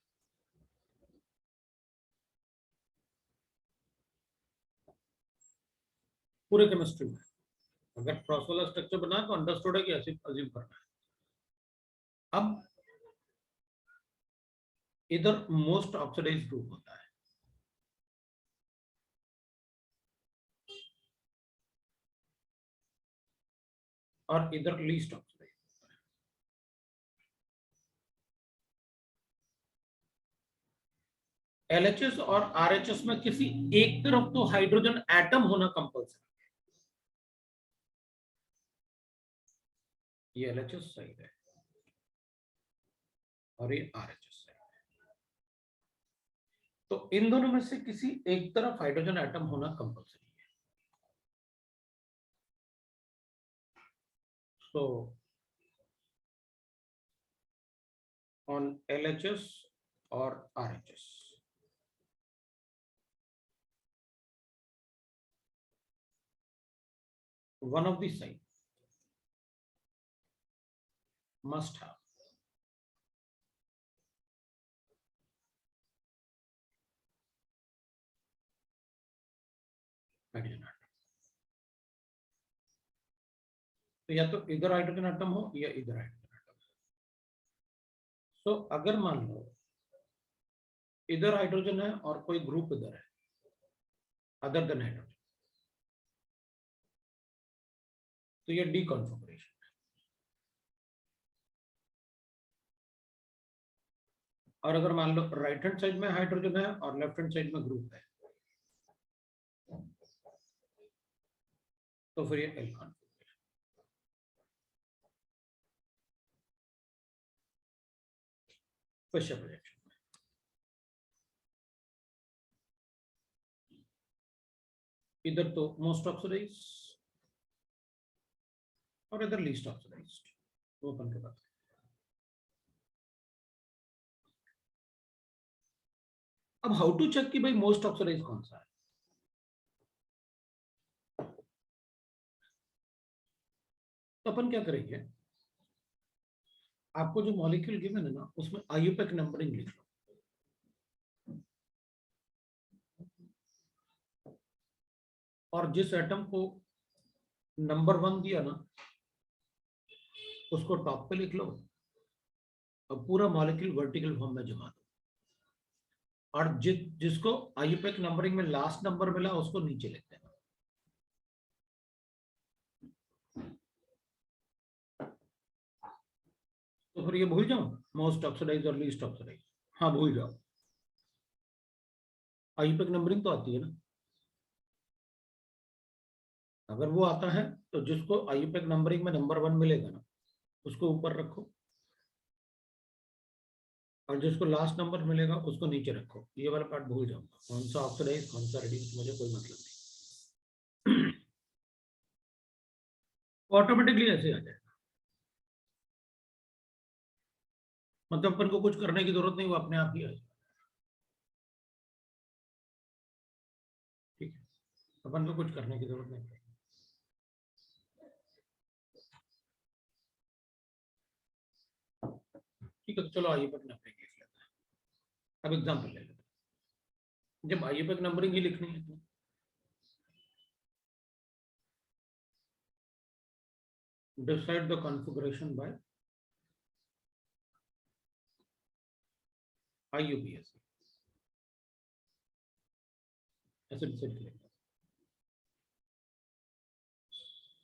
A: पूरे केमिस्ट्री में अगर क्रॉस वाला स्ट्रक्चर बना तो अंडरस्टूड है कि ऐसे अज्यूम करना है। अब इधर मोस्ट ऑक्सीडाइज्ड ग्रुप होता है, और इधर लीस्ट ऑक्सीडाइज्ड होता है। LHS और RHS में किसी एक तरफ तो हाइड्रोजन एटम होना कंपल्सरी, ये LHS साइड है और ये RHS साइड है, तो इन दोनों में से किसी एक तरफ हाइड्रोजन एटम होना कंपल्सरी है। So on LHS or RHS, one of the side must have hydrogen atom. तो या तो इधर हाइड्रोजन एटम हो या इधर हाइड्रोजन एटम। सो अगर मान लो इधर हाइड्रोजन है और कोई ग्रुप इधर है अदर देन हाइड्रोजन, तो ये डीकॉन्फिगरेशन है। और अगर मान लो राइट हैंड साइड में हाइड्रोजन है और लेफ्ट हैंड साइड में ग्रुप है, तो फिर ये एल कॉन्फिगरेशन। फिशर प्रोजेक्शन इधर तो मोस्ट ऑक्सीडाइज्ड और इधर लीस्ट ऑक्सीडाइज्ड, वो अपन के पास। अब हाउ टू चेक कि भाई मोस्ट ऑक्सीडाइज्ड कौन सा है? तो अपन क्या करेंगे, आपको जो मॉलिक्यूल गिवन है ना उसमें IUPAC नंबरिंग लिख लो, और जिस एटम को नंबर 1 दिया ना उसको टॉप पे लिख लो, और पूरा मॉलिक्यूल वर्टिकल फॉर्म में जमा दो, और जिसको IUPAC नंबरिंग में लास्ट नंबर मिला उसको नीचे लिख देना। तो फिर ये भूल जाओ मोस्ट ऑक्सीडाइज्ड और लीस्ट ऑक्सीडाइज्ड, हाँ भूल जाओ, IUPAC नंबरिंग तो आती है ना। अगर वो आता है तो जिसको आईयूपैक नंबरिंग में नंबर 1 मिलेगा ना उसको ऊपर रखो, और जिसको लास्ट नंबर मिलेगा उसको नीचे रखो। ये वाला पार्ट भूल जाऊंगा, कौन सा ऑक्सीडाइज कौन सा रेड्यूस मुझे कोई मतलब नहीं, ऑटोमेटिकली ऐसे आ जाएगा। मतलब अपन को कुछ करने की जरूरत नहीं, वो अपने आप ही आ जाएगा। ठीक है, अपन को कुछ करने की जरूरत नहीं। ठीक है, तो चलो आईयूपैक नंबरिंग लिख लेते हैं। अब एग्जाम्पल ले लेते हैं। जब आईयूपैक नंबरिंग ही लिखनी है तो decide the configuration by IUPAC, ऐसे डिसाइड करेंगे।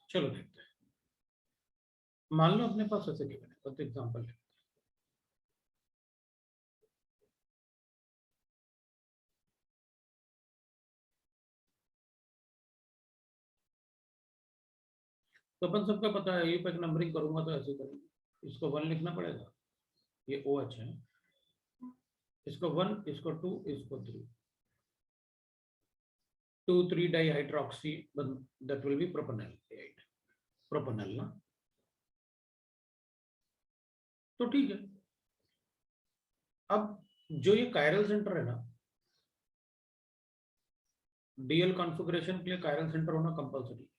A: चलो देखते हैं, मान लो अपने पास ऐसे गिवन है, तो एग्जांपल लेते हैं। तो अपन सबका पता है आईयूपैक नंबरिंग करूंगा तो ऐसे करूंगा, इसको 1 लिखना पड़ेगा, ये OH है, इसको 1, इसको 2, इसको 3, 2,3 dihydroxy, that will be propanol, propanol ना। तो ठीक है, अब जो ये कायरल सेंटर है ना, डीएल कॉन्फ़िगरेशन के लिए कायरल सेंटर होना कंपलसरी है।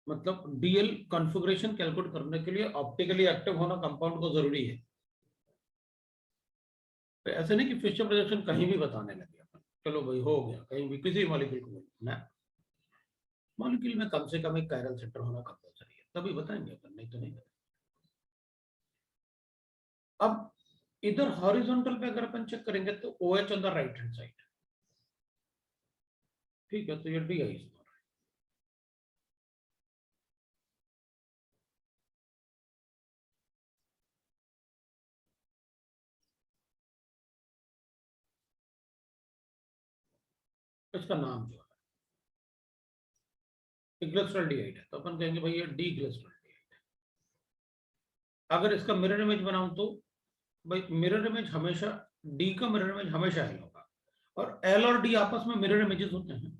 A: मतलब डीएल कॉन्फ़िगरेशन कैलकुलेट करने के लिए ऑप्टिकली एक्टिव होना कंपाउंड को जरूरी है। तो ऐसे नहीं कि फिशर प्रोजेक्शन कहीं भी बताने लगे अपन, चलो भाई हो गया कहीं भी किसी मॉलिक्यूल को ना, मॉलिक्यूल में कम से कम एक कायरल सेंटर होना कंपलसरी है, तभी बताएंगे अपन, नहीं तो नहीं बताएंगे। अब इधर हॉरिजॉन्टल पे अगर अपन चेक करेंगे तो OH on the right hand side, ठीक है, तो ये डी आई इसका नाम जो है ग्लिसरॉल्डिहाइड है, तो अपन कहेंगे भाई ये डी ग्लिसरॉल्डिहाइड है। अगर इसका मिरर इमेज बनाऊं तो भाई मिरर इमेज हमेशा डी का मिरर इमेज हमेशा एल होगा, और एल और डी आपस में मिरर इमेजेस होते हैं।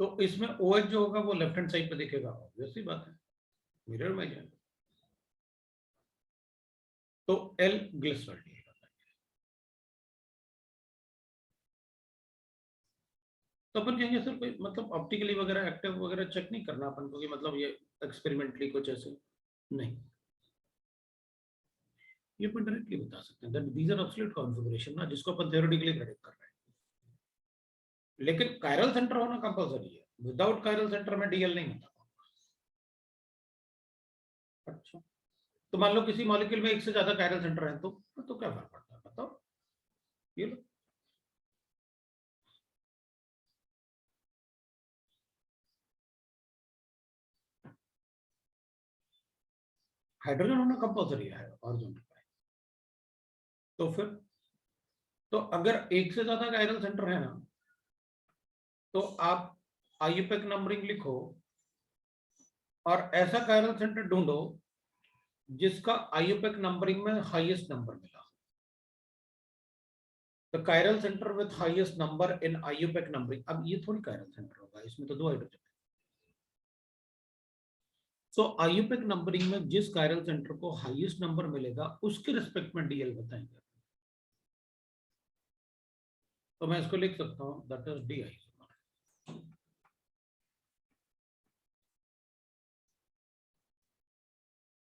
A: तो इसमें OH जो होगा वो लेफ्ट हैंड साइड पे दिखेगा, वैसी बात है, मिरर इमेज है, तो एल ग्लिसरॉल्डिहाइड। तो अपन कहेंगे सर कोई मतलब ऑप्टिकली वगैरह एक्टिव वगैरह चेक नहीं करना अपन को, कि मतलब ये एक्सपेरिमेंटली कुछ ऐसे नहीं, ये अपन डायरेक्टली बता सकते हैं that these are absolute configuration ना, जिसको अपन थ्योरेटिकली प्रेडिक्ट कर रहे हैं। लेकिन कायरल सेंटर होना कंपलसरी है, विदाउट कायरल सेंटर में डीएल नहीं होता। अच्छा, तो मान लो किसी मॉलिक्यूल में एक से ज्यादा कायरल सेंटर है तो क्या फर्क पड़ता है बताओ, ये लो हाइड्रोजन होना कंपलसरी है हॉरिजॉन्टल पे। तो फिर तो अगर एक से ज्यादा कायरल सेंटर है ना, तो आप आईयूपैक नंबरिंग लिखो और ऐसा कायरल सेंटर ढूंढो जिसका आईयूपैक नंबरिंग में हाईएस्ट नंबर मिला। The chiral centre with highest number in IUPAC numbering, अब ये थोड़ी कायरल सेंटर होगा, इसमें तो 2 हाइड्रोजन है। सो आईयूपैक नंबरिंग में जिस कायरल सेंटर को हाईएस्ट नंबर मिलेगा उसके रिस्पेक्ट में डीएल बताएंगे। तो मैं इसको लिख सकता हूं दैट इज डी आई,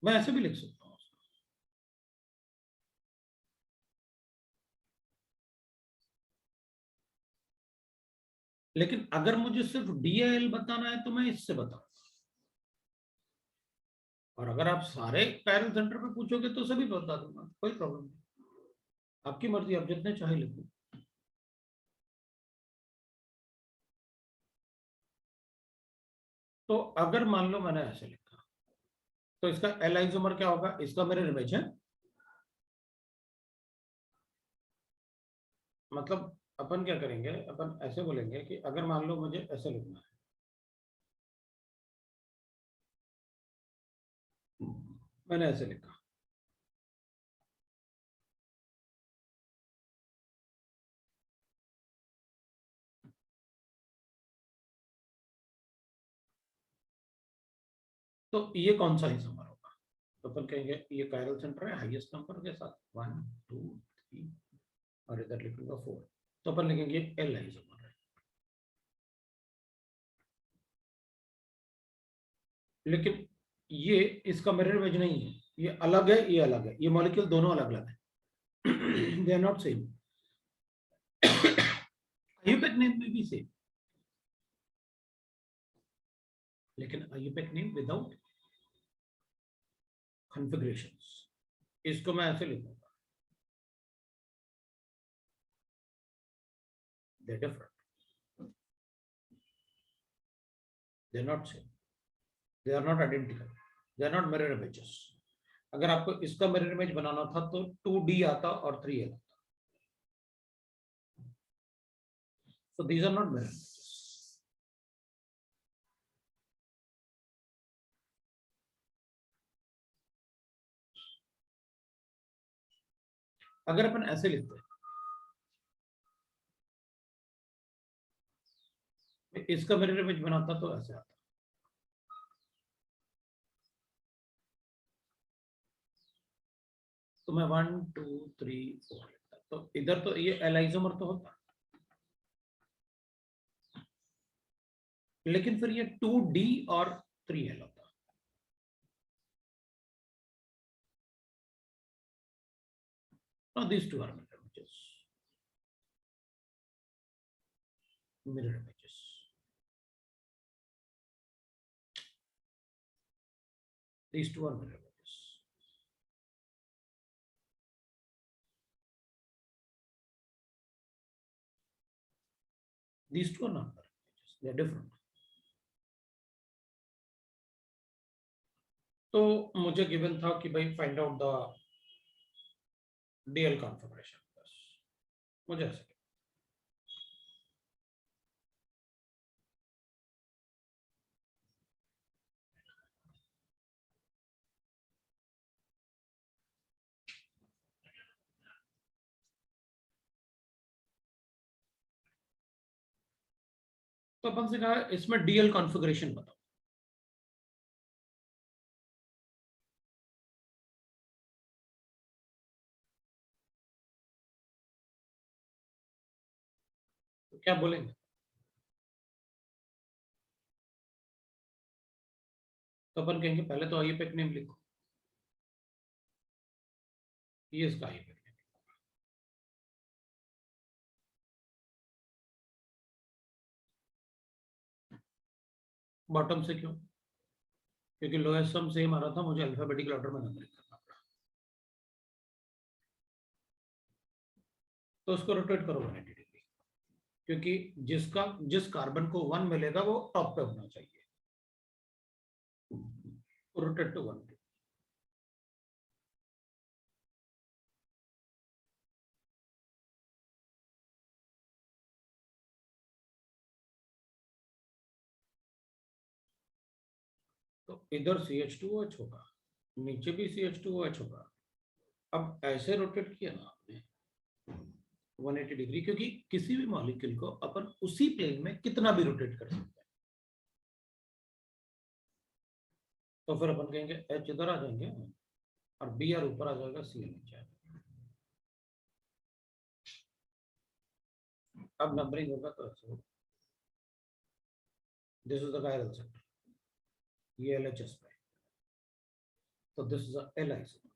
A: मैं ऐसे भी लिख सकता हूं। लेकिन अगर मुझे सिर्फ डीएल बताना है तो मैं इससे बताऊंगा, और अगर आप सारे कायरल सेंटर पे पूछोगे तो सभी बता दूंगा, कोई प्रॉब्लम नहीं, आपकी मर्जी, आप जितने चाहे लिखो। तो अगर मान लो मैंने ऐसे लिखा तो इसका एल आइसोमर क्या होगा, इसका मिरर इमेज है, मतलब अपन क्या करेंगे, अपन ऐसे बोलेंगे कि अगर मान लो मुझे ऐसे लिखना है, मैंने ऐसे लिखा, तो ये कौन सा आइसोमर होगा, तो अपन कहेंगे ये कायरल सेंटर है हाईएस्ट नंबर के साथ 1 2 3 और इधर लिखूंगा 4, तो अपन लिखेंगे एल आइसोमर है। लेकिन ये इसका मिरर इमेज नहीं है, ये अलग है, ये अलग है, ये मॉलिक्यूल दोनों अलग अलग है। They are not same. IUPAC name में भी सेम, लेकिन IUPAC नेम विदाउट कॉन्फ़िगरेशंस। इसको मैं ऐसे लिखूंगा, they different, they are not same, they are not identical, they are not mirror images. अगर आपको इसका मिरर इमेज बनाना था तो 2D आता और 3L आता, so these are not mirror images. अगर अपन ऐसे लिखते हैं, इसका मिरर इमेज बनाता तो ऐसे आता, तो मैं 1 2 3 4 लिखता, तो इधर तो ये एल आइसोमर तो होता, लेकिन फिर ये 2D और 3L होता। Now these two are mirror images. Mirror images. These two are mirror images. These two are not mirror images. They are different. तो मुझे गिवन था कि भाई find out the DL configuration, बस मुझे ऐसे तो अपन से कहा इसमें DL कॉन्फ़िगरेशन बताओ, तो क्या बोलेंगे, तो अपन कहेंगे पहले तो IUPAC नेम लिखो, ये इसका IUPAC नेम, बॉटम से क्यों, क्योंकि लोएस्ट सम सेम आ रहा था, मुझे अल्फाबेटिकल ऑर्डर में नंबरिंग करना पड़ा, तो उसको रोटेट करो 180 डिग्री, क्योंकि जिस कार्बन को 1 मिलेगा वो टॉप पे होना चाहिए, रोटेट टू 1. तो इधर CH2OH होगा, नीचे भी CH2OH होगा। अब ऐसे रोटेट किया ना आपने 180 डिग्री, क्योंकि किसी भी मॉलिक्यूल को अपन उसी प्लेन में कितना भी रोटेट कर सकते हैं, तो फिर अपन कहेंगे H इधर आ जाएंगे और Br ऊपर आ जाएगा, Cl नीचे आ जाएगा। अब नंबरिंग होगा तो ऐसे होगा, this is the chiral centre, ये LHS पे, तो दिस इज L आइसोमर।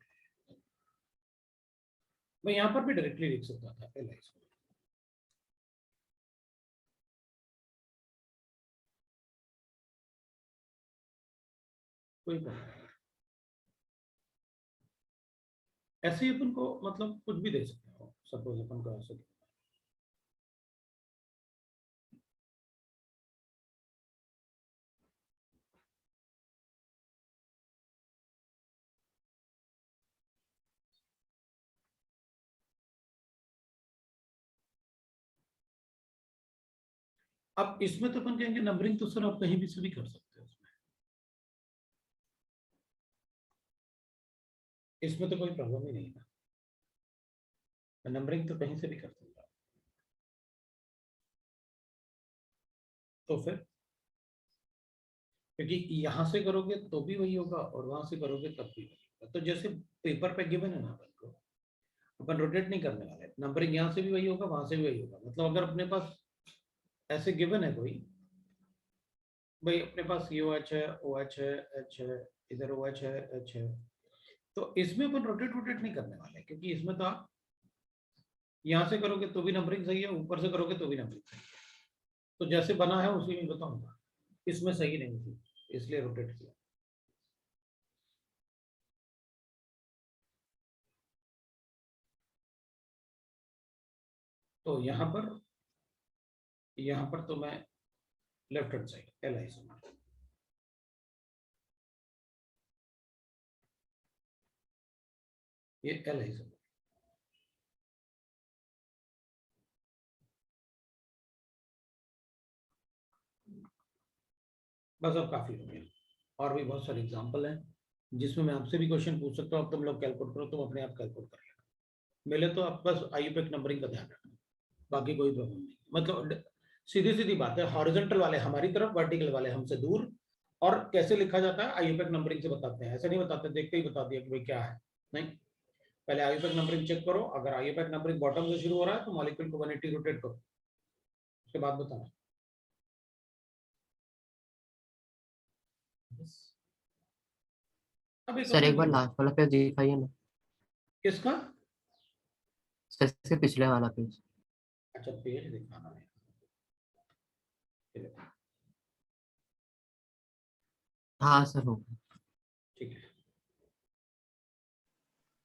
A: मैं यहां पर भी डायरेक्टली लिख सकता था L आइसोमर, कोई प्रॉब्लम नहीं, ऐसे ही अपन को मतलब कुछ भी दे सकते हो, सपोज अपन को ऐसे अब इसमें तो अपन कहेंगे नंबरिंग तो सर आप कहीं भी से भी कर सकते हो, इसमें तो कोई प्रॉब्लम ही नहीं है, नंबरिंग तो कहीं से भी कर सकता हूं। तो फिर क्योंकि यहां से करोगे तो भी वही होगा और वहां से करोगे तब भी वही होगा। तो जैसे पेपर पे गिवन है ना अपन को, अपन रोटेट नहीं करने वाले, नंबरिंग यहाँ से भी वही होगा वहां से भी वही होगा। मतलब अगर अपने पास ऐसे गिवन है कोई, भाई अपने पास ये OH है, OH है, H है, इधर OH है, H है, तो इसमें अपन रोटेट रोटेट नहीं करने वाले, क्योंकि इसमें तो आप यहाँ से करोगे तो भी नंबरिंग सही है, ऊपर से करोगे तो भी नंबरिंग सही है। तो जैसे बना है उसी में बताऊंगा, इसमें सही नहीं थी इसलिए रोटेट किया। तो यहाँ पर तो मैं लेफ्ट हैंड साइड LI से मार, ये LI से, बस अब काफी हो गया। और भी बहुत सारे एग्जांपल हैं जिसमें मैं आपसे भी क्वेश्चन पूछ सकता हूँ, अब तुम लोग कैलकुलेट करो, तुम अपने आप कैलकुलेट कर लेना। मिले तो आप बस IUPAC नंबरिंग का ध्यान रखना, बाकी कोई प्रॉब्लम नहीं। मतलब सीधी सीधी बात है, हॉरिजॉन्टल वाले हमारी तरफ, वर्टिकल वाले हमसे दूर। और कैसे लिखा जाता है IUPAC नंबरिंग से बताते हैं, ऐसे नहीं बताते देखते ही बता दिया कि भाई क्या है, नहीं। पहले IUPAC नंबरिंग चेक करो, अगर IUPAC नंबरिंग बॉटम से शुरू हो रहा है तो मॉलिक्यूल को 180 रोटेट करो, उसके बाद बताना। अब एक
E: सर
A: अपने
E: एक बार लास्ट वाला पेज दिखाइए ना,
A: किसका,
E: सर इसके पिछले वाला पेज।
A: अच्छा पेज दिखाना है,
E: हाँ सर हो गया।
A: ठीक है।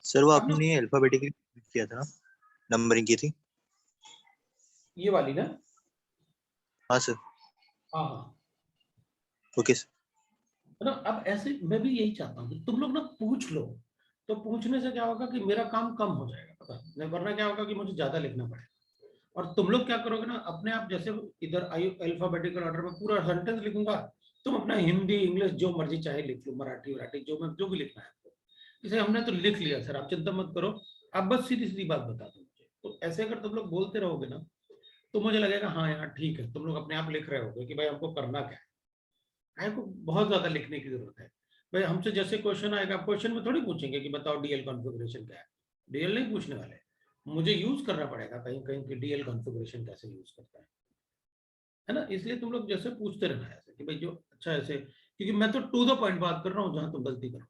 D: सर वो
A: अब ना
D: आपने अल्फाबेटिकली किया था, नंबरिंग की थी।
A: ये वाली ना,
D: हाँ सर।
A: हाँ हाँ,
D: ओके सर।
A: ना अब ऐसे मैं भी यही चाहता हूँ कि तुम लोग ना पूछ लो, तो पूछने से क्या होगा कि मेरा काम कम हो जाएगा, पता नहीं, वरना क्या होगा कि मुझे ज्यादा लिखना पड़ेगा। और तुम लोग क्या करोगे ना, अपने आप जैसे इधर अल्फाबेटिकल ऑर्डर में पूरा सेंटेंस लिखूंगा, तुम अपना हिंदी इंग्लिश जो मर्जी चाहे लिख लो, मराठी वराठी जो भी लिखना है आपको। जैसे हमने तो लिख लिया सर, आप चिंता मत करो, आप बस सीधी सीधी बात बता दो मुझे। तो ऐसे अगर तुम लोग बोलते रहोगे ना, तो मुझे लगेगा हाँ यार ठीक है, तुम लोग अपने आप लिख रहे होगे कि भाई हमको करना क्या है, को बहुत ज्यादा लिखने की जरूरत है। भाई हमसे जैसे क्वेश्चन आएगा, क्वेश्चन में थोड़ी पूछेंगे कि बताओ DL कॉन्फ़िगरेशन क्या है, DL नहीं पूछने वाले, मुझे यूज करना पड़ेगा कहीं कहीं कि DL कॉन्फ़िगरेशन कैसे यूज करता है ना। इसलिए तुम लोग जैसे पूछते रहना है ऐसे कि भाई जो अच्छा ऐसे, क्योंकि मैं तो टू द पॉइंट बात कर रहा हूँ, जहां तुम गलती करो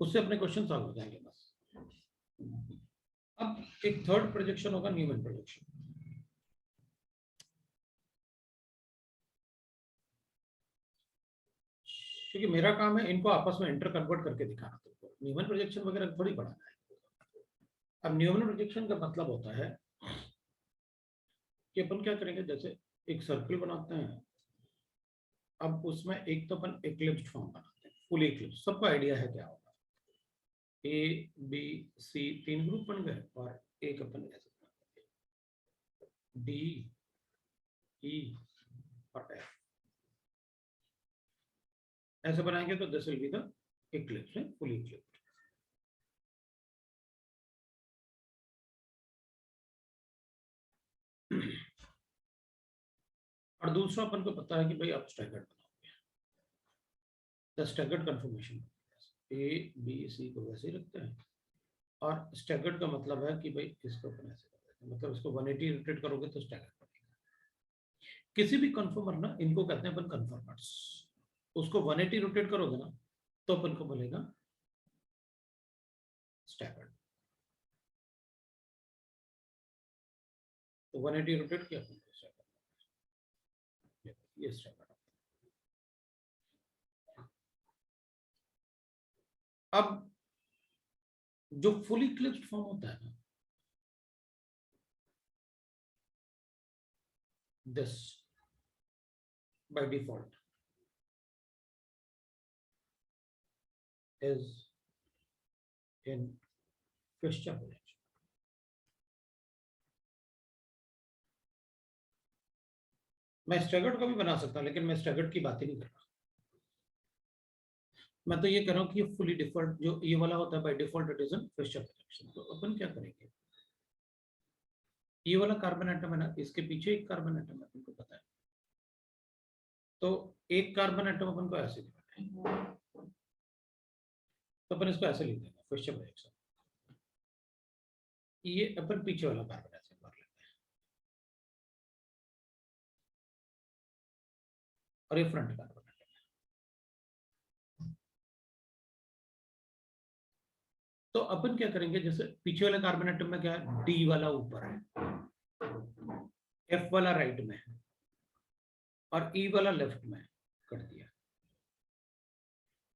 A: उससे अपने क्वेश्चन सॉल्व हो जाएंगे बस। अब एक थर्ड प्रोजेक्शन होगा, न्यूमैन प्रोजेक्शन। क्योंकि मेरा काम है इनको आपस में इंटर कन्वर्ट करके दिखाना, तुमको न्यूमैन प्रोजेक्शन वगैरह थोड़ी पढ़ाना है। अब न्यूमैन प्रोजेक्शन का मतलब होता है कि अपन क्या करेंगे, जैसे एक सर्कल बनाते हैं, अब उसमें एक तो अपन एक्लिप्स फॉर्म बनाते हैं, फुल एक्लिप्स, सबको आइडिया है क्या होगा, ABC 3 ग्रुप बन गए और एक अपन ऐसे DE और F ऐसे बनाएंगे, तो this will be the eclipse है, फुल एक्लिप्स। और दूसरा अपन को पता है कि भाई आप स्टैगर्ड बनाओगे, द स्टैगर्ड कन्फर्मेशन, ABC को वैसे ही रखते हैं, और स्टैगर्ड का मतलब है कि भाई इसको अपन ऐसे कर देते हैं, मतलब इसको 180 रोटेट करोगे तो स्टैगर्ड बनेगा। किसी भी कन्फर्मर ना, इनको कहते हैं अपन कन्फर्मर्स, उसको 180 रोटेट करोगे ना तो अपन को बोलेगा स्टैगर्ड। तो 180 रोटेट किया अपन को स्टैगर्ड, ये स्टैगर्ड। अब जो फुली क्लिप्ड फॉर्म होता है ना, this by default is in Fischer projection. मैं स्टैगर्ड को भी बना सकता हूँ, लेकिन मैं स्टैगर्ड की बात ही नहीं कर रहा। मैं तो ये कह रहा हूँ कि ये फुली डिफॉल्ट जो ये वाला होता है by default it is an Fisher projection. तो अपन क्या करेंगे, ये वाला कार्बन एटम है ना, इसके पीछे एक कार्बन एटम है, आपको पता है। तो एक कार्बन एटम अपन को ऐसे लिखना है, तो अपन इसको ऐसे लिख देंगे फिशर प्रोजेक्शन। ये अपन पीछे वाला कार्बन ऐसे मार लेते हैं, और ये फ्रंट कार्बन एटम। तो अपन क्या करेंगे, जैसे पीछे वाले कार्बन एटम में क्या है, डी वाला ऊपर है, एफ वाला राइट में है, और ई वाला लेफ्ट में है, कर दिया।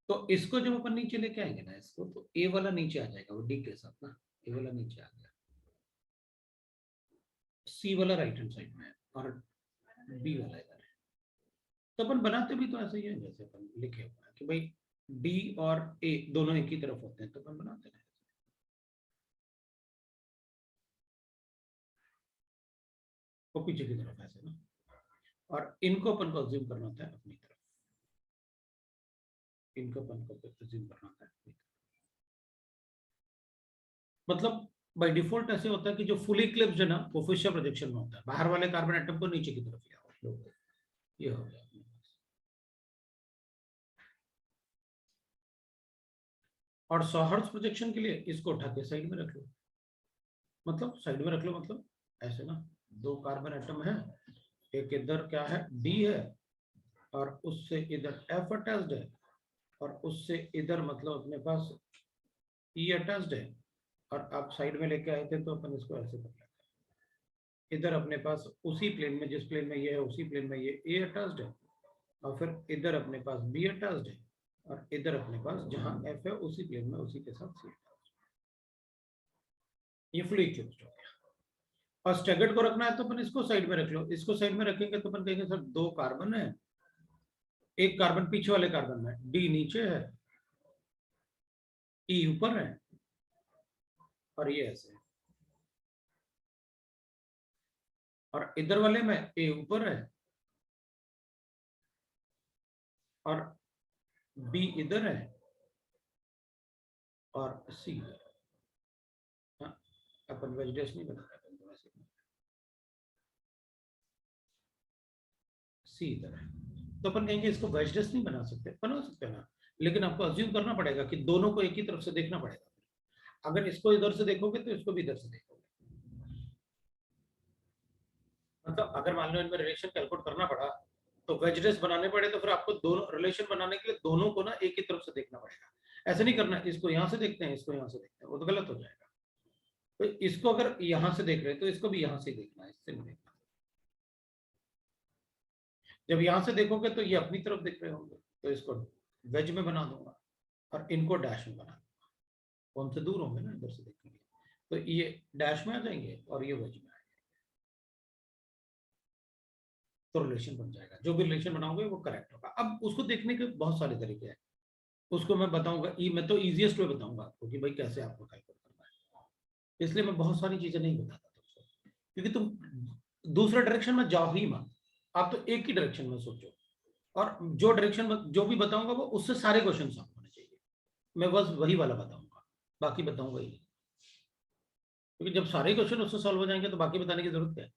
A: तो इसको जब अपन नीचे लेके आएंगे ना इसको, तो ए वाला नीचे आ जाएगा, वो डी के साथ ना, ए वाला नीचे आ गया, सी वाला राइट हैंड साइड में है, और बी वाला इधर है। तो अपन बनाते भी तो ऐसे ही है, जैसे अपन लिखे हुआ है कि भाई डी और ए दोनों एक ही तरफ होते हैं, तो अपन बनाते हैं वो पीछे की तरफ ऐसे ना, और इनको अपन को अज्यूम करना होता है अपनी तरफ, इनको अपन को अज्यूम करना होता है अपनी तरफ। मतलब बाय डिफॉल्ट ऐसे होता है कि जो फुली इक्लिप्स्ड है ना, वो फिशर प्रोजेक्शन में होता है, बाहर वाले कार्बन एटम को नीचे की तरफ ले आओ, ये हो गया अपने पास। और सॉहर्ट्ज प्रोजेक्शन के लिए इसको उठा के साइड में रख लो, मतलब साइड में रख लो, मतलब ऐसे ना, दो कार्बन एटम है, एक इधर क्या है डी है, और उससे इधर एफ अटैच्ड है, और उससे इधर मतलब अपने पास ई अटैच्ड है, और आप साइड में लेके आए थे तो अपन इसको ऐसे कर लेते हैं। इधर अपने पास उसी प्लेन में, जिस प्लेन में ये है उसी प्लेन में ये ए अटैच्ड है, और फिर इधर अपने पास बी अटैच्ड है, और इधर अपने पास जहां एफ है उसी प्लेन में उसी के साथ सी अटैच्ड। ये फुली इक्लिप्स्ड हो गया। और स्टैगर्ड को रखना है तो अपन इसको साइड में रख लो, इसको साइड में रखेंगे तो अपन कहेंगे सर दो कार्बन है, एक कार्बन पीछे वाले कार्बन में डी नीचे है, ई ऊपर है, और ये ऐसे है, और इधर वाले में ए ऊपर है, और बी इधर है, और सी इधर है। हाँ, अपन वेजिटेस नहीं बनाते, सी इधर है, तो अपन कहेंगे इसको वेजिटेस नहीं बना सकते, बना सकते ना, लेकिन आपको अज्यूम करना पड़ेगा कि दोनों को एक ही तरफ से देखना पड़ेगा। अगर इसको इधर से देखोगे तो इसको भी इधर से देखोगे, मतलब अगर मान लो इनमें रिलेशन कैलकुलेट करना पड़ा तो वेजिटेस बनाने पड़े, तो फिर आपको दोनों रिलेशन बनाने के लिए दोनों को ना एक ही तरफ से देखना पड़ेगा। ऐसे नहीं करना इसको यहां से देखते हैं इसको यहां से देखते हैं, वो तो गलत हो जाएगा। तो इसको अगर यहां से देख रहे हैं तो इसको भी यहां से देखना है, इससे नहीं देखना। जब यहां से देखोगे तो ये अपनी तरफ देख रहे होंगे, तो इसको वेज में बना दूंगा और इनको डैश में बना दूंगा, कौन से दूर होंगे ना इधर से देखेंगे, तो ये डैश में आ जाएंगे और ये वेज में आएंगे, तो रिलेशन बन जाएगा। जो भी रिलेशन बनाओगे वो करेक्ट होगा। अब उसको देखने के बहुत सारे तरीके हैं, उसको मैं बताऊंगा, मैं तो इजीएस्ट वे बताऊंगा आपको कि भाई कैसे आपको कैलकुलेट करना है, इसलिए मैं बहुत सारी चीजें नहीं बताता तुमको, क्योंकि तुम दूसरे डायरेक्शन में जाओ ही मत, आप तो एक ही डायरेक्शन में सोचो, और जो डायरेक्शन जो भी बताऊंगा वो उससे सारे क्वेश्चन सॉल्व होने चाहिए, मैं बस वही वाला बताऊंगा, बाकी बताऊंगा ही नहीं, क्योंकि जब सारे क्वेश्चन उससे सॉल्व हो जाएंगे तो बाकी बताने की जरूरत क्या है।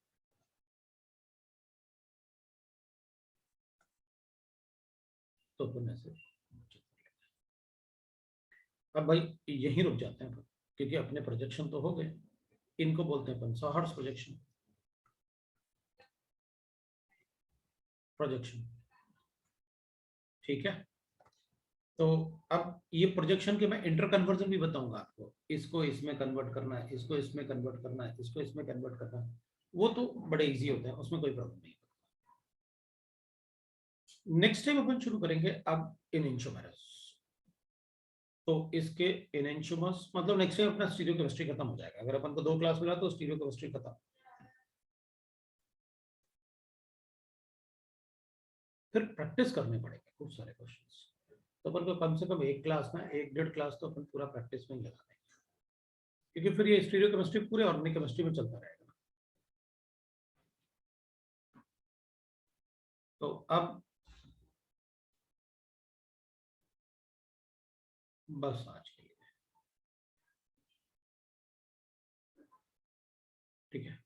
A: तो अपन ऐसे, अब भाई यहीं रुक जाते हैं क्योंकि अपने प्रोजेक्शन तो हो गए, इनको बोलते हैं अपन सॉहर्ट्ज प्रोजेक्शन। प्रोजेक्शन ठीक है, तो अब ये प्रोजेक्शन के मैं इंटर कन्वर्जन भी बताऊंगा आपको, इसको इसमें कन्वर्ट करना है, इसको इसमें कन्वर्ट करना है, इसको इसमें कन्वर्ट करना है, वो तो बड़े इजी होते हैं, उसमें कोई प्रॉब्लम नहीं। नेक्स्ट टाइम अपन शुरू करेंगे अब इनइंशोमेरस, तो इसके इनइंशोमस मतलब नेक्स्ट टाइम अपना स्टीरियोकेमिस्ट्री खत्म हो जाएगा, अगर अपन को 2 क्लास मिला तो स्टीरियोकेमिस्ट्री खत्म, फिर प्रैक्टिस करने पड़ेंगे खूब सारे क्वेश्चंस, तो अपन को कम से कम 1 क्लास में 1-1.5 क्लास तो अपन पूरा प्रैक्टिस में ही लगा देंगे, क्योंकि फिर ये स्टीरियोकेमिस्ट्री पूरे ऑर्गेनिक केमिस्ट्री में चलता रहेगा। अब बस आज के लिए ठीक है,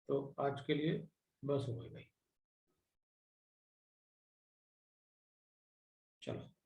A: तो आज के लिए बस हो गई भाई, चलो।